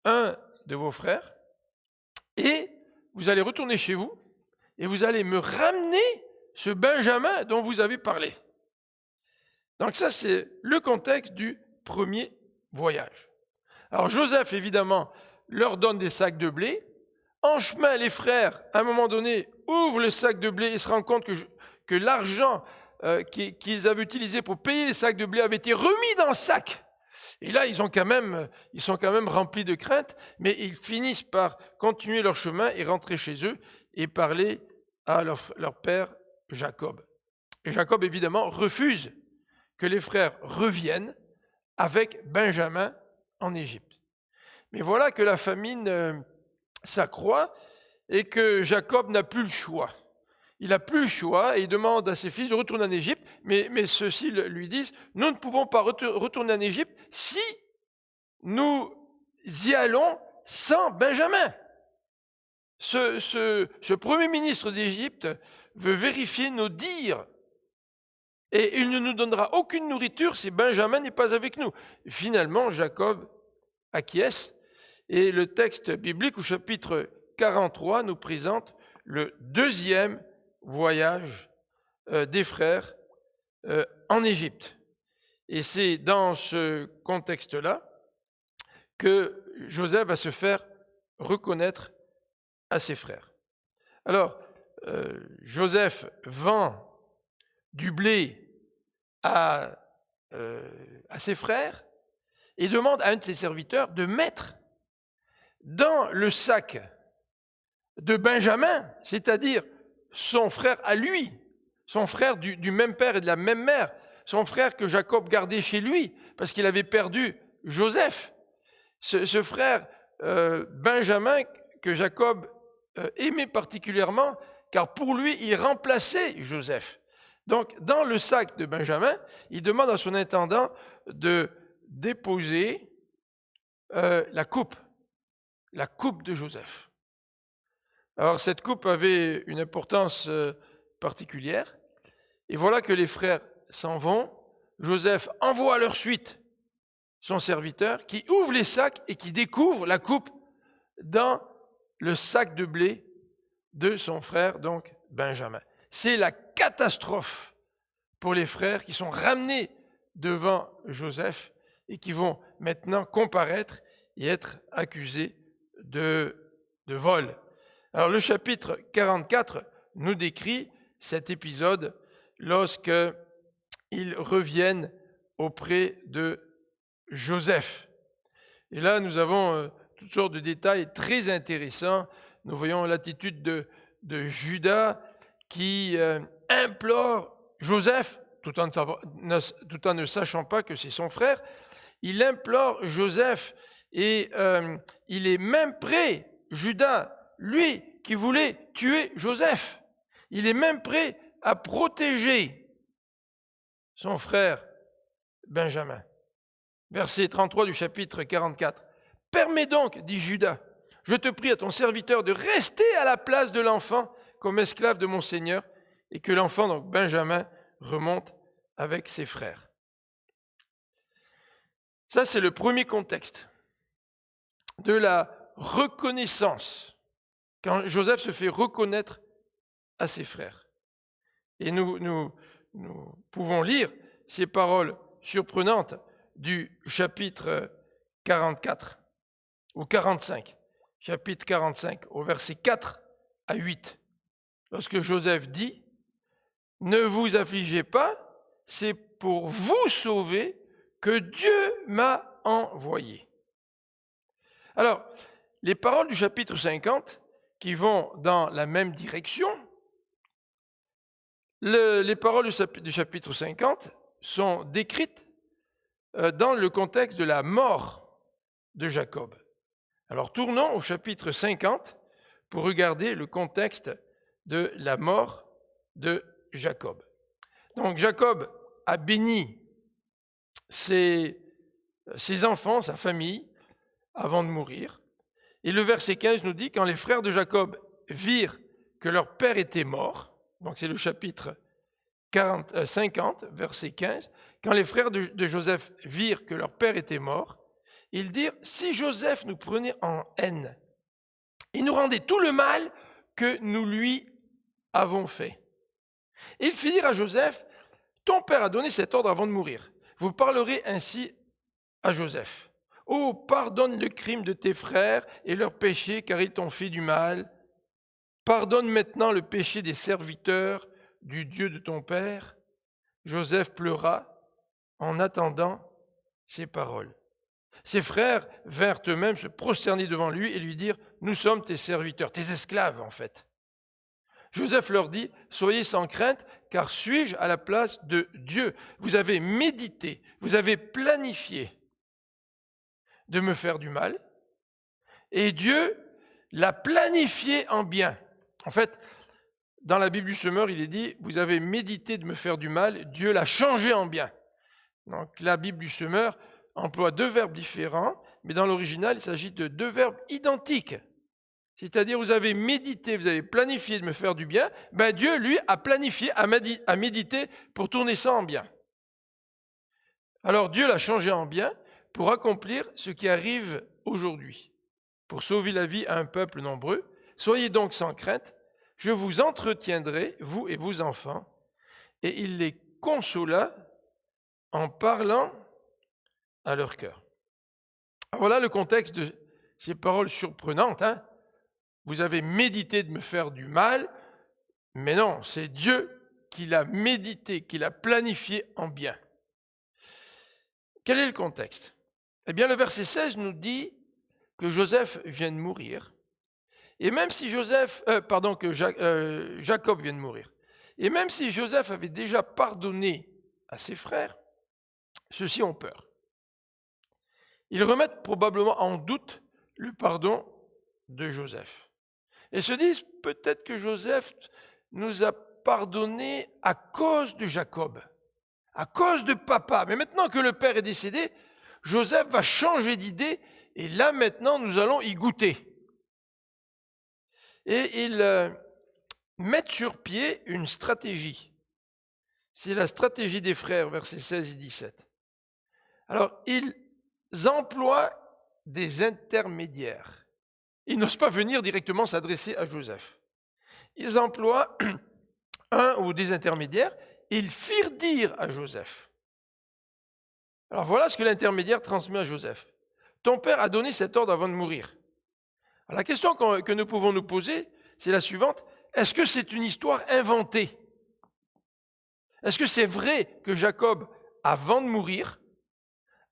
un de vos frères, et vous allez retourner chez vous, et vous allez me ramener ce Benjamin dont vous avez parlé. Donc ça, c'est le contexte du premier voyage. Alors Joseph, évidemment, leur donne des sacs de blé. En chemin, les frères, à un moment donné, ouvrent le sac de blé et se rendent compte que l'argent qu'ils avaient utilisé pour payer les sacs de blé avait été remis dans le sac. Et là, ils sont quand même remplis de crainte, mais ils finissent par continuer leur chemin et rentrer chez eux et parler à leur père Jacob. Et Jacob, évidemment, refuse que les frères reviennent avec Benjamin en Égypte. Mais voilà que la famine s'accroît et que Jacob n'a plus le choix. Il n'a plus le choix et il demande à ses fils de retourner en Égypte, mais ceux-ci lui disent, nous ne pouvons pas retourner en Égypte si nous y allons sans Benjamin. Ce premier ministre d'Égypte veut vérifier nos dires et il ne nous donnera aucune nourriture si Benjamin n'est pas avec nous. Finalement, Jacob acquiesce et le texte biblique au chapitre 43 nous présente le deuxième voyage des frères en Égypte. Et c'est dans ce contexte-là que Joseph va se faire reconnaître à ses frères. Alors, Joseph vend du blé à ses frères et demande à un de ses serviteurs de mettre dans le sac de Benjamin, c'est-à-dire son frère à lui, son frère du même père et de la même mère, son frère que Jacob gardait chez lui parce qu'il avait perdu Joseph. Ce frère Benjamin que Jacob aimait particulièrement, car pour lui, il remplaçait Joseph. Donc, dans le sac de Benjamin, il demande à son intendant de déposer la coupe de Joseph. Alors, cette coupe avait une importance particulière. Et voilà que les frères s'en vont. Joseph envoie à leur suite son serviteur qui ouvre les sacs et qui découvre la coupe dans le sac de blé de son frère, donc Benjamin. C'est la catastrophe pour les frères qui sont ramenés devant Joseph et qui vont maintenant comparaître et être accusés de vol. Alors le chapitre 44 nous décrit cet épisode lorsqu'ils reviennent auprès de Joseph. Et là, nous avons toutes sortes de détails très intéressants. Nous voyons l'attitude de Judas qui implore Joseph, tout en ne sachant pas que c'est son frère. Il implore Joseph et il est même prêt, Judas, lui qui voulait tuer Joseph, il est même prêt à protéger son frère Benjamin. Verset 33 du chapitre 44. « Permets donc, dit Judas, je te prie à ton serviteur de rester à la place de l'enfant comme esclave de mon Seigneur, et que l'enfant, donc Benjamin, remonte avec ses frères. » Ça, c'est le premier contexte de la reconnaissance, quand Joseph se fait reconnaître à ses frères. Et nous pouvons lire ces paroles surprenantes du chapitre 44 ou 45, chapitre 45, au verset 4 à 8, lorsque Joseph dit « Ne vous affligez pas, c'est pour vous sauver que Dieu m'a envoyé. » Alors, les paroles du chapitre 50 qui vont dans la même direction, les paroles du chapitre 50 sont décrites dans le contexte de la mort de Jacob. Alors tournons au chapitre 50 pour regarder le contexte de la mort de Jacob. Donc Jacob a béni ses enfants, sa famille, avant de mourir. Et le verset 15 nous dit, quand les frères de Jacob virent que leur père était mort, donc c'est le chapitre 50, verset 15, quand les frères de Joseph virent que leur père était mort, ils dirent, si Joseph nous prenait en haine, il nous rendait tout le mal que nous lui avons fait. Et ils firent dire à Joseph, ton père a donné cet ordre avant de mourir. Vous parlerez ainsi à Joseph. Oh, pardonne le crime de tes frères et leur péché, car ils t'ont fait du mal. Pardonne maintenant le péché des serviteurs du Dieu de ton père. Joseph pleura en attendant ces paroles. Ses frères vinrent eux-mêmes se prosterner devant lui et lui dire, nous sommes tes serviteurs, tes esclaves en fait. Joseph leur dit, soyez sans crainte, car suis-je à la place de Dieu? Vous avez médité, vous avez planifié de me faire du mal, et Dieu l'a planifié en bien. En fait, dans la Bible du Semeur, il est dit, vous avez médité de me faire du mal, Dieu l'a changé en bien. Donc la Bible du Semeur emploie deux verbes différents, mais dans l'original, il s'agit de deux verbes identiques. C'est-à-dire, vous avez médité, vous avez planifié de me faire du bien, ben Dieu, lui, a planifié, a médité pour tourner ça en bien. Alors Dieu l'a changé en bien pour accomplir ce qui arrive aujourd'hui, pour sauver la vie à un peuple nombreux. Soyez donc sans crainte, je vous entretiendrai, vous et vos enfants. Et il les consola en parlant à leur cœur. Voilà le contexte de ces paroles surprenantes. Vous avez médité de me faire du mal, mais non, c'est Dieu qui l'a médité, qui l'a planifié en bien. Quel est le contexte? Eh bien, le verset 16 nous dit que Joseph vient de mourir, et même si Jacob vient de mourir, et même si Joseph avait déjà pardonné à ses frères, ceux-ci ont peur. Ils remettent probablement en doute le pardon de Joseph. Et se disent, peut-être que Joseph nous a pardonné à cause de Jacob, à cause de papa. Mais maintenant que le père est décédé, Joseph va changer d'idée et là maintenant nous allons y goûter. Et ils mettent sur pied une stratégie. C'est la stratégie des frères, versets 16 et 17. Alors, ils emploient des intermédiaires. Ils n'osent pas venir directement s'adresser à Joseph. Ils emploient un ou des intermédiaires. Ils firent dire à Joseph. Alors voilà ce que l'intermédiaire transmet à Joseph. Ton père a donné cet ordre avant de mourir. Alors, la question que nous pouvons nous poser, c'est la suivante. Est-ce que c'est une histoire inventée? Est-ce que c'est vrai que Jacob, avant de mourir,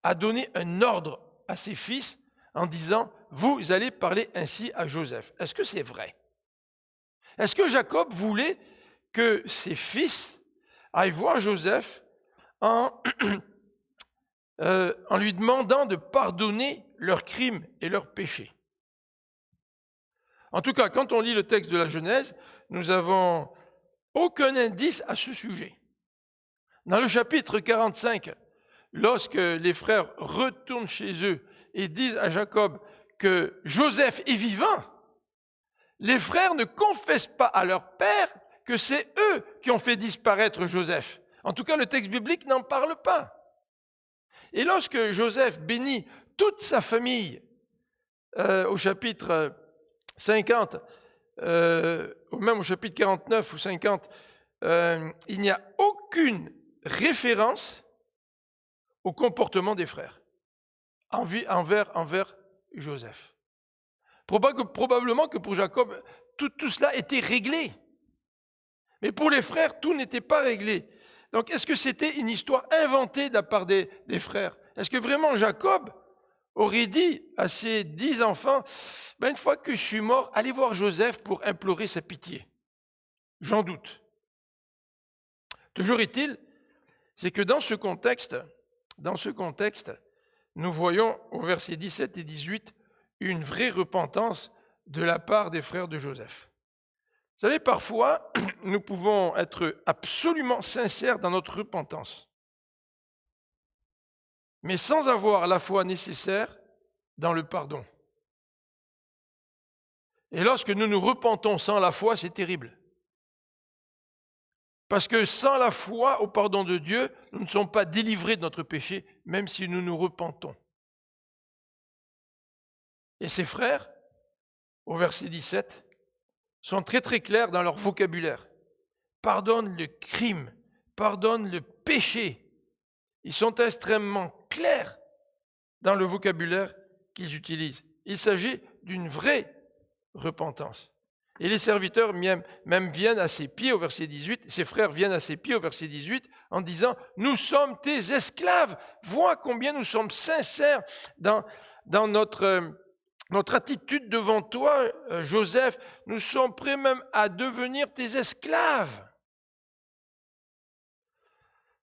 a donné un ordre à ses fils en disant « Vous allez parler ainsi à Joseph ». Est-ce que c'est vrai? Est-ce que Jacob voulait que ses fils aillent voir Joseph en lui demandant de pardonner leurs crimes et leurs péchés? En tout cas, quand on lit le texte de la Genèse, nous n'avons aucun indice à ce sujet. Dans le chapitre 45, lorsque les frères retournent chez eux et disent à Jacob que Joseph est vivant, les frères ne confessent pas à leur père que c'est eux qui ont fait disparaître Joseph. En tout cas, le texte biblique n'en parle pas. Et lorsque Joseph bénit toute sa famille, au chapitre 50, ou même au chapitre 49 ou 50, il n'y a aucune référence au comportement des frères envers Joseph. Probablement que pour Jacob, tout cela était réglé. Mais pour les frères, tout n'était pas réglé. Donc, est-ce que c'était une histoire inventée de la part des frères? Est-ce que vraiment Jacob aurait dit à ses 10 enfants, une fois que je suis mort, allez voir Joseph pour implorer sa pitié? J'en doute. Toujours est-il, c'est que dans ce contexte, nous voyons au verset 17 et 18 une vraie repentance de la part des frères de Joseph. Vous savez, parfois, nous pouvons être absolument sincères dans notre repentance, mais sans avoir la foi nécessaire dans le pardon. Et lorsque nous nous repentons sans la foi, c'est terrible. Parce que sans la foi au pardon de Dieu, nous ne sommes pas délivrés de notre péché, même si nous nous repentons. Et ces frères, au verset 17, sont très très clairs dans leur vocabulaire. Pardonne le crime, pardonne le péché. Ils sont extrêmement clairs dans le vocabulaire qu'ils utilisent. Il s'agit d'une vraie repentance. Et les serviteurs même viennent à ses pieds au verset 18, ses frères viennent à ses pieds au verset 18 en disant « Nous sommes tes esclaves ». Vois combien nous sommes sincères dans notre attitude devant toi, Joseph. Nous sommes prêts même à devenir tes esclaves.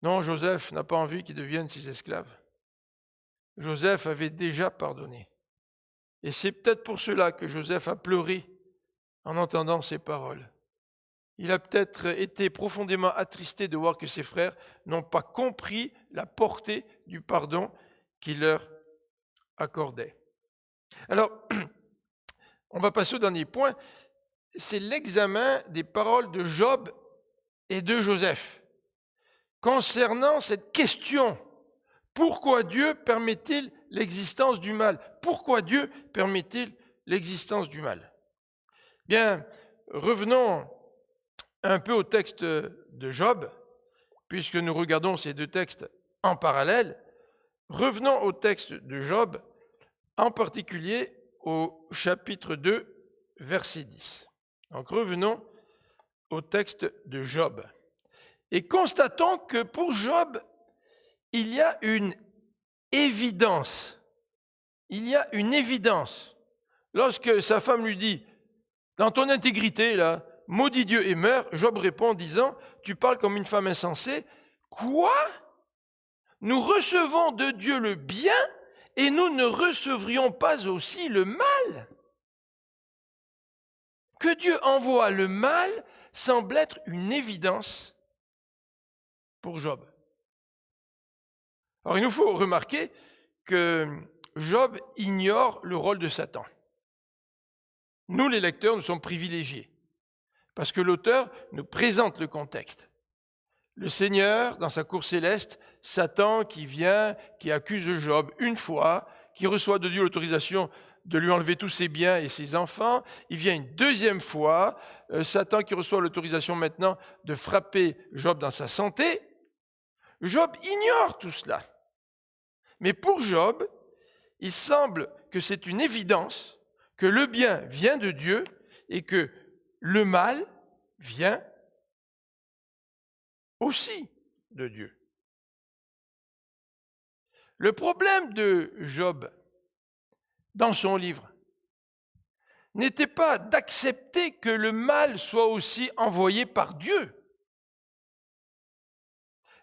Non, Joseph n'a pas envie qu'ils deviennent ses esclaves. Joseph avait déjà pardonné. Et c'est peut-être pour cela que Joseph a pleuré en entendant ces paroles. Il a peut-être été profondément attristé de voir que ses frères n'ont pas compris la portée du pardon qu'il leur accordait. Alors, on va passer au dernier point, c'est l'examen des paroles de Job et de Joseph concernant cette question. Pourquoi Dieu permet-il l'existence du mal? Pourquoi Dieu permet-il l'existence du mal? Bien, revenons un peu au texte de Job, puisque nous regardons ces deux textes en parallèle. Revenons au texte de Job, en particulier au chapitre 2, verset 10. Donc revenons au texte de Job. Et constatons que pour Job, il y a une évidence. Il y a une évidence. Lorsque sa femme lui dit, dans ton intégrité, là, maudit Dieu et meurs, Job répond en disant, tu parles comme une femme insensée. Quoi? Nous recevons de Dieu le bien et nous ne recevrions pas aussi le mal? Que Dieu envoie le mal semble être une évidence pour Job. Alors il nous faut remarquer que Job ignore le rôle de Satan. Nous, les lecteurs, nous sommes privilégiés, parce que l'auteur nous présente le contexte. Le Seigneur, dans sa cour céleste, Satan qui vient, qui accuse Job une fois, qui reçoit de Dieu l'autorisation de lui enlever tous ses biens et ses enfants. Il vient une deuxième fois, Satan qui reçoit l'autorisation maintenant de frapper Job dans sa santé. Job ignore tout cela. Mais pour Job, il semble que c'est une évidence que le bien vient de Dieu et que le mal vient aussi de Dieu. Le problème de Job dans son livre n'était pas d'accepter que le mal soit aussi envoyé par Dieu.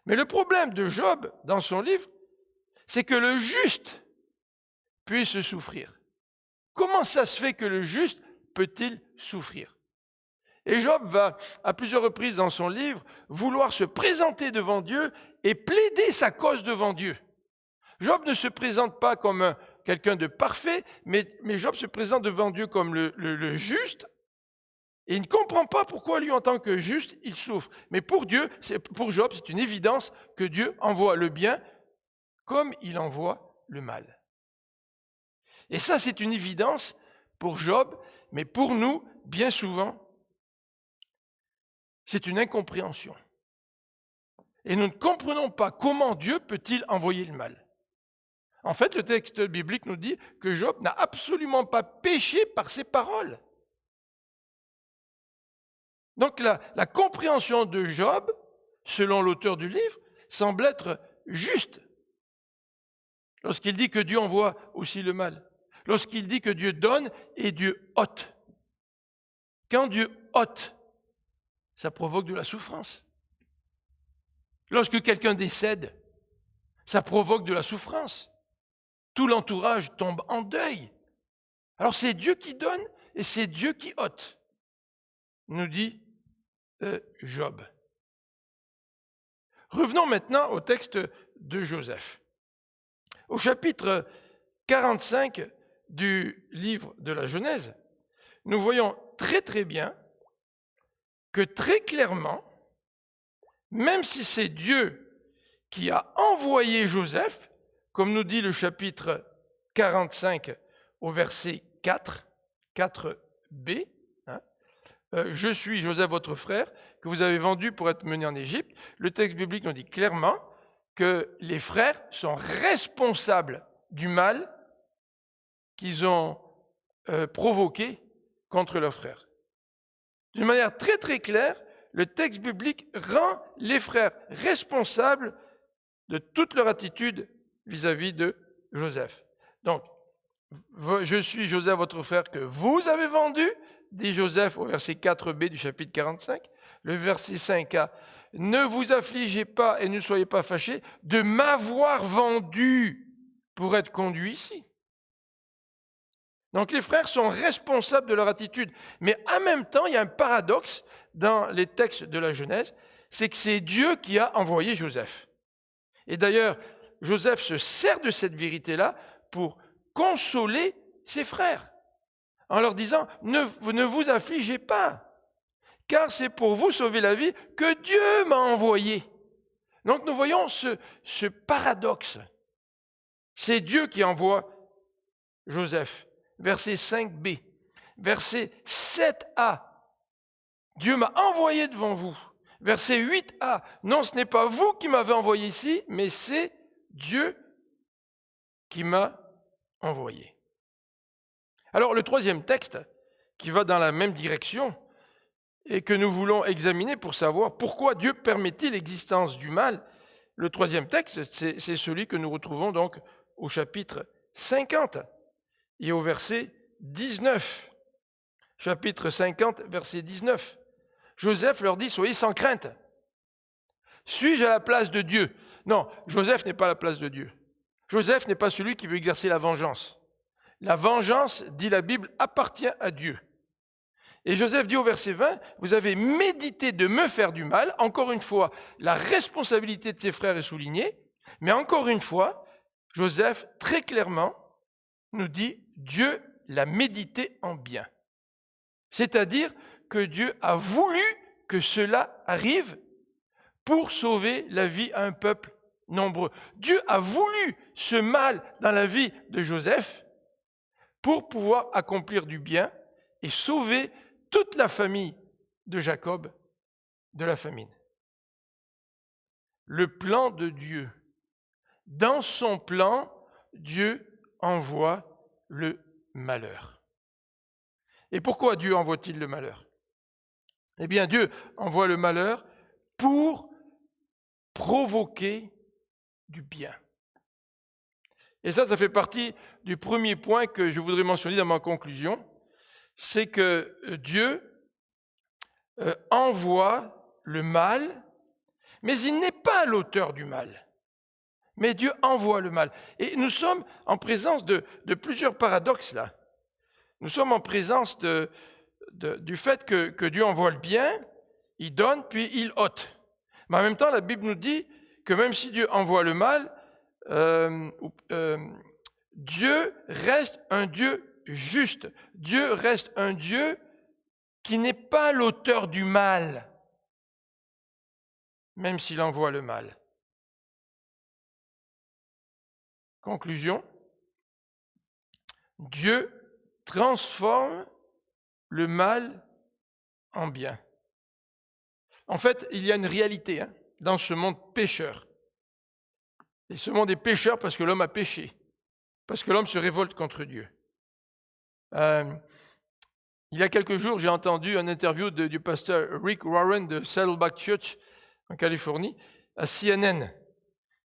Mais le problème de Job dans son livre, c'est que le juste puisse souffrir. Comment ça se fait que le juste peut-il souffrir? Et Job va, à plusieurs reprises dans son livre, vouloir se présenter devant Dieu et plaider sa cause devant Dieu. Job ne se présente pas comme quelqu'un de parfait, mais Job se présente devant Dieu comme le juste, et il ne comprend pas pourquoi lui, en tant que juste, il souffre. Mais pour Job, c'est une évidence que Dieu envoie le bien comme il envoie le mal. Et ça, c'est une évidence pour Job, mais pour nous, bien souvent, c'est une incompréhension. Et nous ne comprenons pas comment Dieu peut-il envoyer le mal. En fait, le texte biblique nous dit que Job n'a absolument pas péché par ses paroles. Donc la compréhension de Job, selon l'auteur du livre, semble être juste. Lorsqu'il dit que Dieu envoie aussi le mal. Lorsqu'il dit que Dieu donne et Dieu ôte. Quand Dieu ôte, ça provoque de la souffrance. Lorsque quelqu'un décède, ça provoque de la souffrance. Tout l'entourage tombe en deuil. Alors c'est Dieu qui donne et c'est Dieu qui ôte, nous dit Job. Revenons maintenant au texte de Joseph. Au chapitre 45 du livre de la Genèse, nous voyons très très bien que très clairement, même si c'est Dieu qui a envoyé Joseph, comme nous dit le chapitre 45 au verset 4, 4b, je suis Joseph votre frère, que vous avez vendu pour être mené en Égypte. Le texte biblique nous dit clairement que les frères sont responsables du mal qu'ils ont provoqué contre leurs frères. D'une manière très très claire, le texte biblique rend les frères responsables de toute leur attitude vis-à-vis de Joseph. Donc, je suis Joseph votre frère que vous avez vendu, dit Joseph au verset 4b du chapitre 45. Le verset 5a, ne vous affligez pas et ne soyez pas fâchés de m'avoir vendu pour être conduit ici. Donc les frères sont responsables de leur attitude. Mais en même temps, il y a un paradoxe dans les textes de la Genèse, c'est que c'est Dieu qui a envoyé Joseph. Et d'ailleurs, Joseph se sert de cette vérité-là pour consoler ses frères, en leur disant, ne vous affligez pas, car c'est pour vous sauver la vie que Dieu m'a envoyé. Donc nous voyons ce paradoxe. C'est Dieu qui envoie Joseph. Verset 5b. Verset 7a. Dieu m'a envoyé devant vous. Verset 8a. Non, ce n'est pas vous qui m'avez envoyé ici, mais c'est Dieu qui m'a envoyé. Alors le troisième texte, qui va dans la même direction, et que nous voulons examiner pour savoir pourquoi Dieu permet-il l'existence du mal, le troisième texte, c'est celui que nous retrouvons donc au chapitre 50 et au verset 19. Chapitre 50, verset 19. Joseph leur dit, soyez sans crainte. Suis-je à la place de Dieu? Non, Joseph n'est pas à la place de Dieu. Joseph n'est pas celui qui veut exercer la vengeance. La vengeance, dit la Bible, appartient à Dieu. Et Joseph dit au verset 20, vous avez médité de me faire du mal. Encore une fois, la responsabilité de ses frères est soulignée. Mais encore une fois, Joseph, très clairement, nous dit, Dieu l'a médité en bien. C'est-à-dire que Dieu a voulu que cela arrive pour sauver la vie à un peuple nombreux. Dieu a voulu ce mal dans la vie de Joseph pour pouvoir accomplir du bien et sauver toute la famille de Jacob de la famine. Le plan de Dieu. Dans son plan, Dieu envoie le malheur. Et pourquoi Dieu envoie-t-il le malheur? Eh bien, Dieu envoie le malheur pour provoquer du bien. Et ça fait partie du premier point que je voudrais mentionner dans ma conclusion, c'est que Dieu envoie le mal, mais il n'est pas l'auteur du mal. Mais Dieu envoie le mal. Et nous sommes en présence de plusieurs paradoxes là. Nous sommes en présence du fait que Dieu envoie le bien, il donne, puis il ôte. Mais en même temps, la Bible nous dit que même si Dieu envoie le mal, Dieu reste un Dieu juste. Dieu reste un Dieu qui n'est pas l'auteur du mal, même s'il envoie le mal. Conclusion, Dieu transforme le mal en bien. En fait, il y a une réalité dans ce monde pécheur. Et ce monde est pécheur parce que l'homme a péché, parce que l'homme se révolte contre Dieu. Il y a quelques jours, j'ai entendu une interview du pasteur Rick Warren de Saddleback Church en Californie à CNN.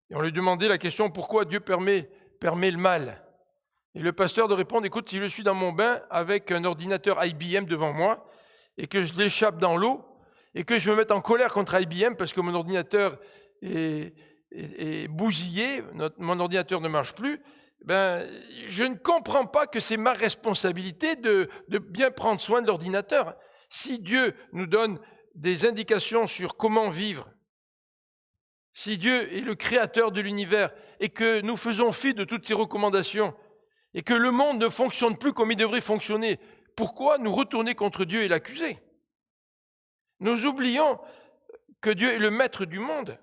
Et on lui demandait la question, pourquoi Dieu permet le mal? Et le pasteur de répondre, écoute, si je suis dans mon bain avec un ordinateur IBM devant moi et que je l'échappe dans l'eau et que je me mette en colère contre IBM parce que mon ordinateur est bousillé, mon ordinateur ne marche plus, ben, je ne comprends pas que c'est ma responsabilité de bien prendre soin de l'ordinateur. Si Dieu nous donne des indications sur comment vivre, si Dieu est le créateur de l'univers et que nous faisons fi de toutes ces recommandations et que le monde ne fonctionne plus comme il devrait fonctionner, pourquoi nous retourner contre Dieu et l'accuser? Nous oublions que Dieu est le maître du monde,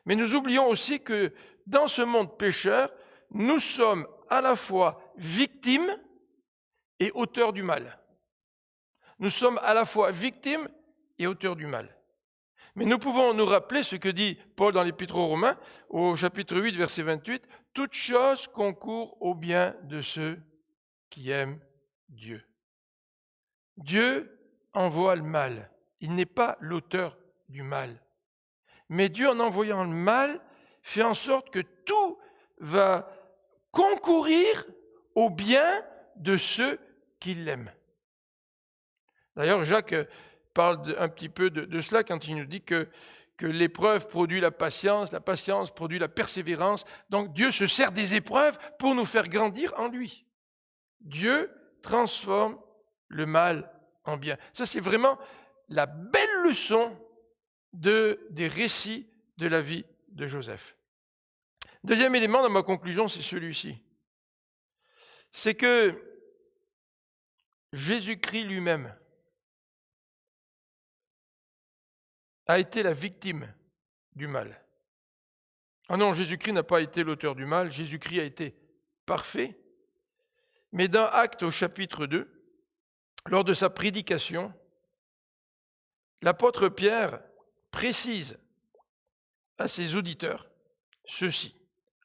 mais nous oublions aussi que dans ce monde pécheur, nous sommes à la fois victimes et auteurs du mal. Nous sommes à la fois victimes et auteurs du mal. Mais nous pouvons nous rappeler ce que dit Paul dans l'Épître aux Romains, au chapitre 8, verset 28, « Toute chose concourt au bien de ceux qui aiment Dieu. » Dieu envoie le mal. Il n'est pas l'auteur du mal. Mais Dieu, en envoyant le mal, fait en sorte que tout va concourir au bien de ceux qui l'aiment. D'ailleurs, Jacques parle un petit peu de cela quand il nous dit que l'épreuve produit la patience produit la persévérance. Donc Dieu se sert des épreuves pour nous faire grandir en lui. Dieu transforme le mal en bien. Ça, c'est vraiment la belle leçon des récits de la vie de Joseph. Deuxième élément dans ma conclusion, c'est celui-ci. C'est que Jésus-Christ lui-même a été la victime du mal. Ah non, Jésus-Christ n'a pas été l'auteur du mal, Jésus-Christ a été parfait. Mais dans Actes au chapitre 2, lors de sa prédication, l'apôtre Pierre précise à ses auditeurs ceci.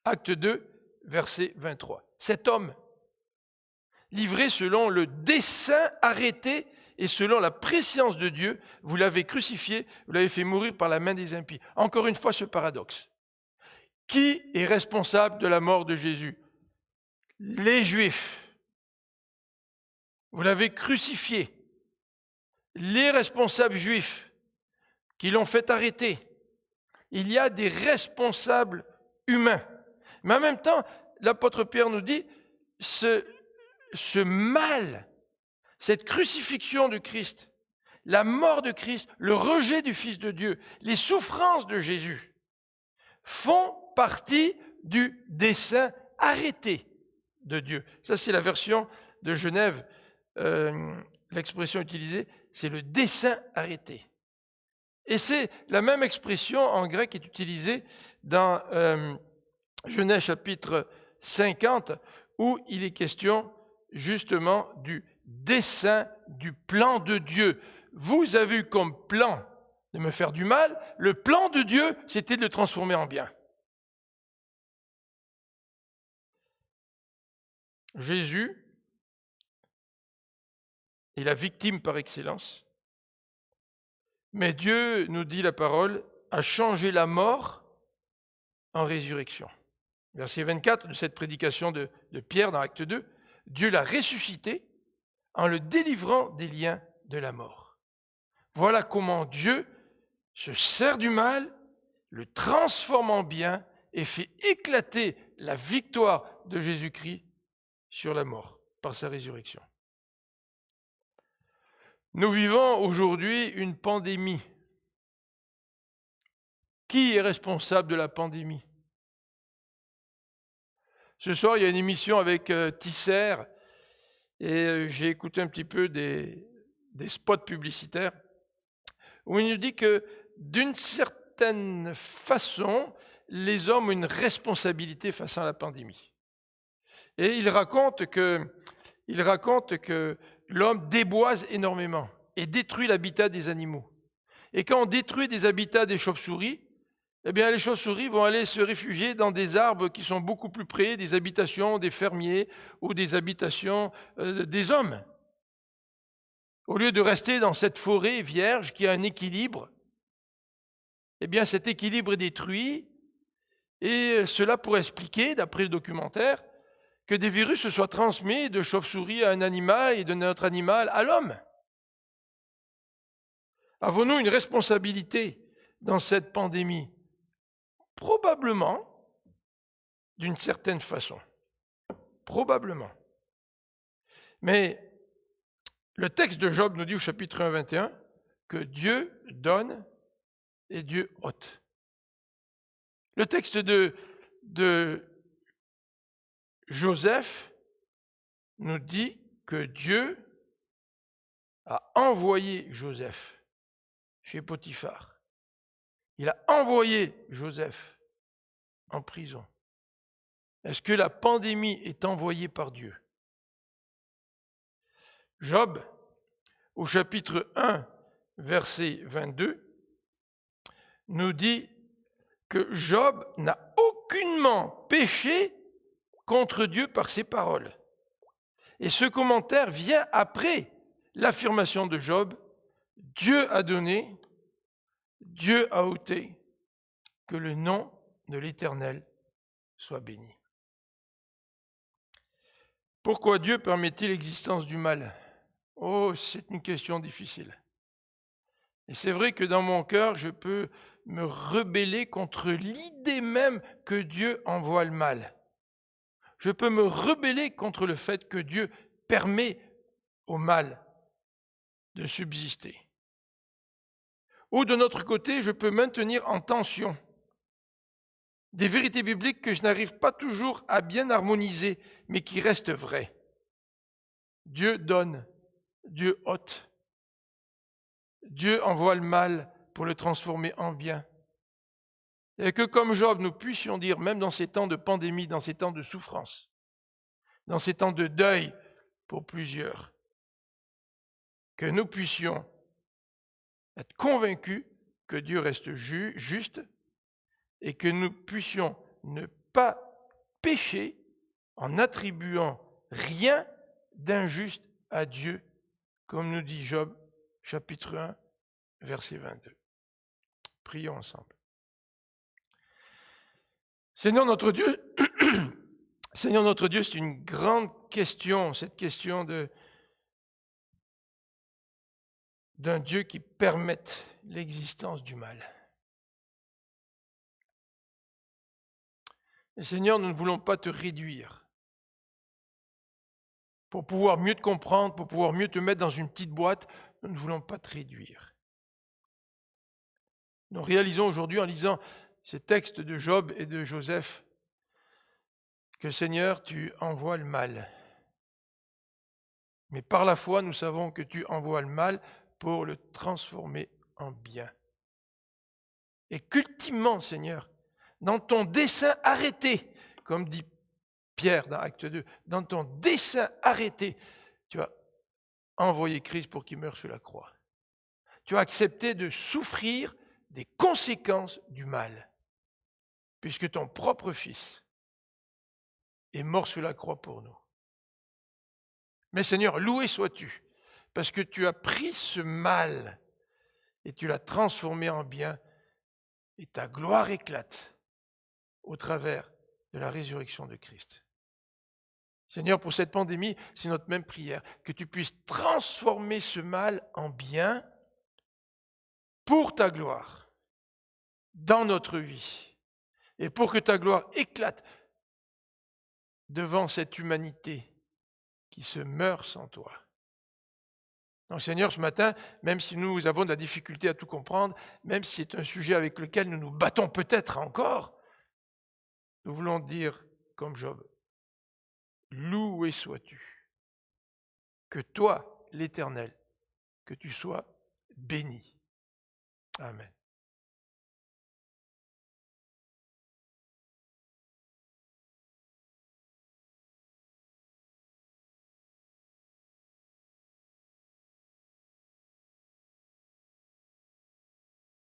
Acte 2, verset 23. Cet homme, livré selon le dessein arrêté et selon la prescience de Dieu, vous l'avez crucifié, vous l'avez fait mourir par la main des impies. Encore une fois, ce paradoxe. Qui est responsable de la mort de Jésus? Les Juifs. Vous l'avez crucifié. Les responsables juifs qui l'ont fait arrêter. Il y a des responsables humains. Mais en même temps, l'apôtre Pierre nous dit, ce mal, cette crucifixion du Christ, la mort de Christ, le rejet du Fils de Dieu, les souffrances de Jésus, font partie du dessein arrêté de Dieu. Ça, c'est la version de Genève. L'expression utilisée, c'est le dessein arrêté. Et c'est la même expression en grec qui est utilisée dans Genèse chapitre 50, où il est question justement du dessein, du plan de Dieu. Vous avez eu comme plan de me faire du mal, le plan de Dieu, c'était de le transformer en bien. Jésus est la victime par excellence, mais Dieu, nous dit la parole, a changé la mort en résurrection. Verset 24 de cette prédication de Pierre dans Acte 2, Dieu l'a ressuscité en le délivrant des liens de la mort. Voilà comment Dieu se sert du mal, le transforme en bien et fait éclater la victoire de Jésus-Christ sur la mort par sa résurrection. Nous vivons aujourd'hui une pandémie. Qui est responsable de la pandémie? Ce soir, il y a une émission avec Tisser et j'ai écouté un petit peu des spots publicitaires où il nous dit que d'une certaine façon, les hommes ont une responsabilité face à la pandémie. Et il raconte que l'homme déboise énormément et détruit l'habitat des animaux. Et quand on détruit des habitats des chauves-souris, eh bien les chauves-souris vont aller se réfugier dans des arbres qui sont beaucoup plus près des habitations des fermiers ou des habitations des hommes. Au lieu de rester dans cette forêt vierge qui a un équilibre, eh bien cet équilibre est détruit et cela pourrait expliquer, d'après le documentaire, que des virus se soient transmis de chauve-souris à un animal et de notre animal à l'homme. Avons-nous une responsabilité dans cette pandémie? Probablement, d'une certaine façon. probablement. Mais le texte de Job nous dit au chapitre 1, 21 que Dieu donne et Dieu ôte. Le texte de Joseph nous dit que Dieu a envoyé Joseph chez Potiphar. Il a envoyé Joseph en prison. Est-ce que la pandémie est envoyée par Dieu? Job, au chapitre 1, verset 22, nous dit que Job n'a aucunement péché contre Dieu par ses paroles. Et ce commentaire vient après l'affirmation de Job, Dieu a donné, Dieu a ôté, que le nom de l'Éternel soit béni. Pourquoi Dieu permet-il l'existence du mal? Oh, c'est une question difficile. Et c'est vrai que dans mon cœur, je peux me rebeller contre l'idée même que Dieu envoie le mal. Je peux me rebeller contre le fait que Dieu permet au mal de subsister. Ou de notre côté, je peux maintenir en tension des vérités bibliques que je n'arrive pas toujours à bien harmoniser, mais qui restent vraies. Dieu donne, Dieu ôte. Dieu envoie le mal pour le transformer en bien. Et que comme Job, nous puissions dire, même dans ces temps de pandémie, dans ces temps de souffrance, dans ces temps de deuil pour plusieurs, que nous puissions être convaincus que Dieu reste juste et que nous puissions ne pas pécher en attribuant rien d'injuste à Dieu, comme nous dit Job, chapitre 1, verset 22. Prions ensemble. Seigneur notre Dieu, Seigneur notre Dieu, c'est une grande question, cette question d'un Dieu qui permette l'existence du mal. Et Seigneur, nous ne voulons pas te réduire pour pouvoir mieux te comprendre, pour pouvoir mieux te mettre dans une petite boîte. Nous ne voulons pas te réduire. Nous réalisons aujourd'hui en lisant ces textes de Job et de Joseph que Seigneur, tu envoies le mal. Mais par la foi, nous savons que tu envoies le mal pour le transformer en bien. Et qu'ultimement, Seigneur, dans ton dessein arrêté, comme dit Pierre dans Acte 2, dans ton dessein arrêté, tu as envoyé Christ pour qu'il meure sur la croix. Tu as accepté de souffrir des conséquences du mal, puisque ton propre Fils est mort sur la croix pour nous. Mais Seigneur, loué sois-tu, parce que tu as pris ce mal et tu l'as transformé en bien, et ta gloire éclate au travers de la résurrection de Christ. Seigneur, pour cette pandémie, c'est notre même prière, que tu puisses transformer ce mal en bien pour ta gloire, dans notre vie, et pour que ta gloire éclate devant cette humanité qui se meurt sans toi. Donc Seigneur, ce matin, même si nous avons de la difficulté à tout comprendre, même si c'est un sujet avec lequel nous nous battons peut-être encore, nous voulons dire comme Job, loué sois-tu, que toi, l'Éternel, que tu sois béni. Amen.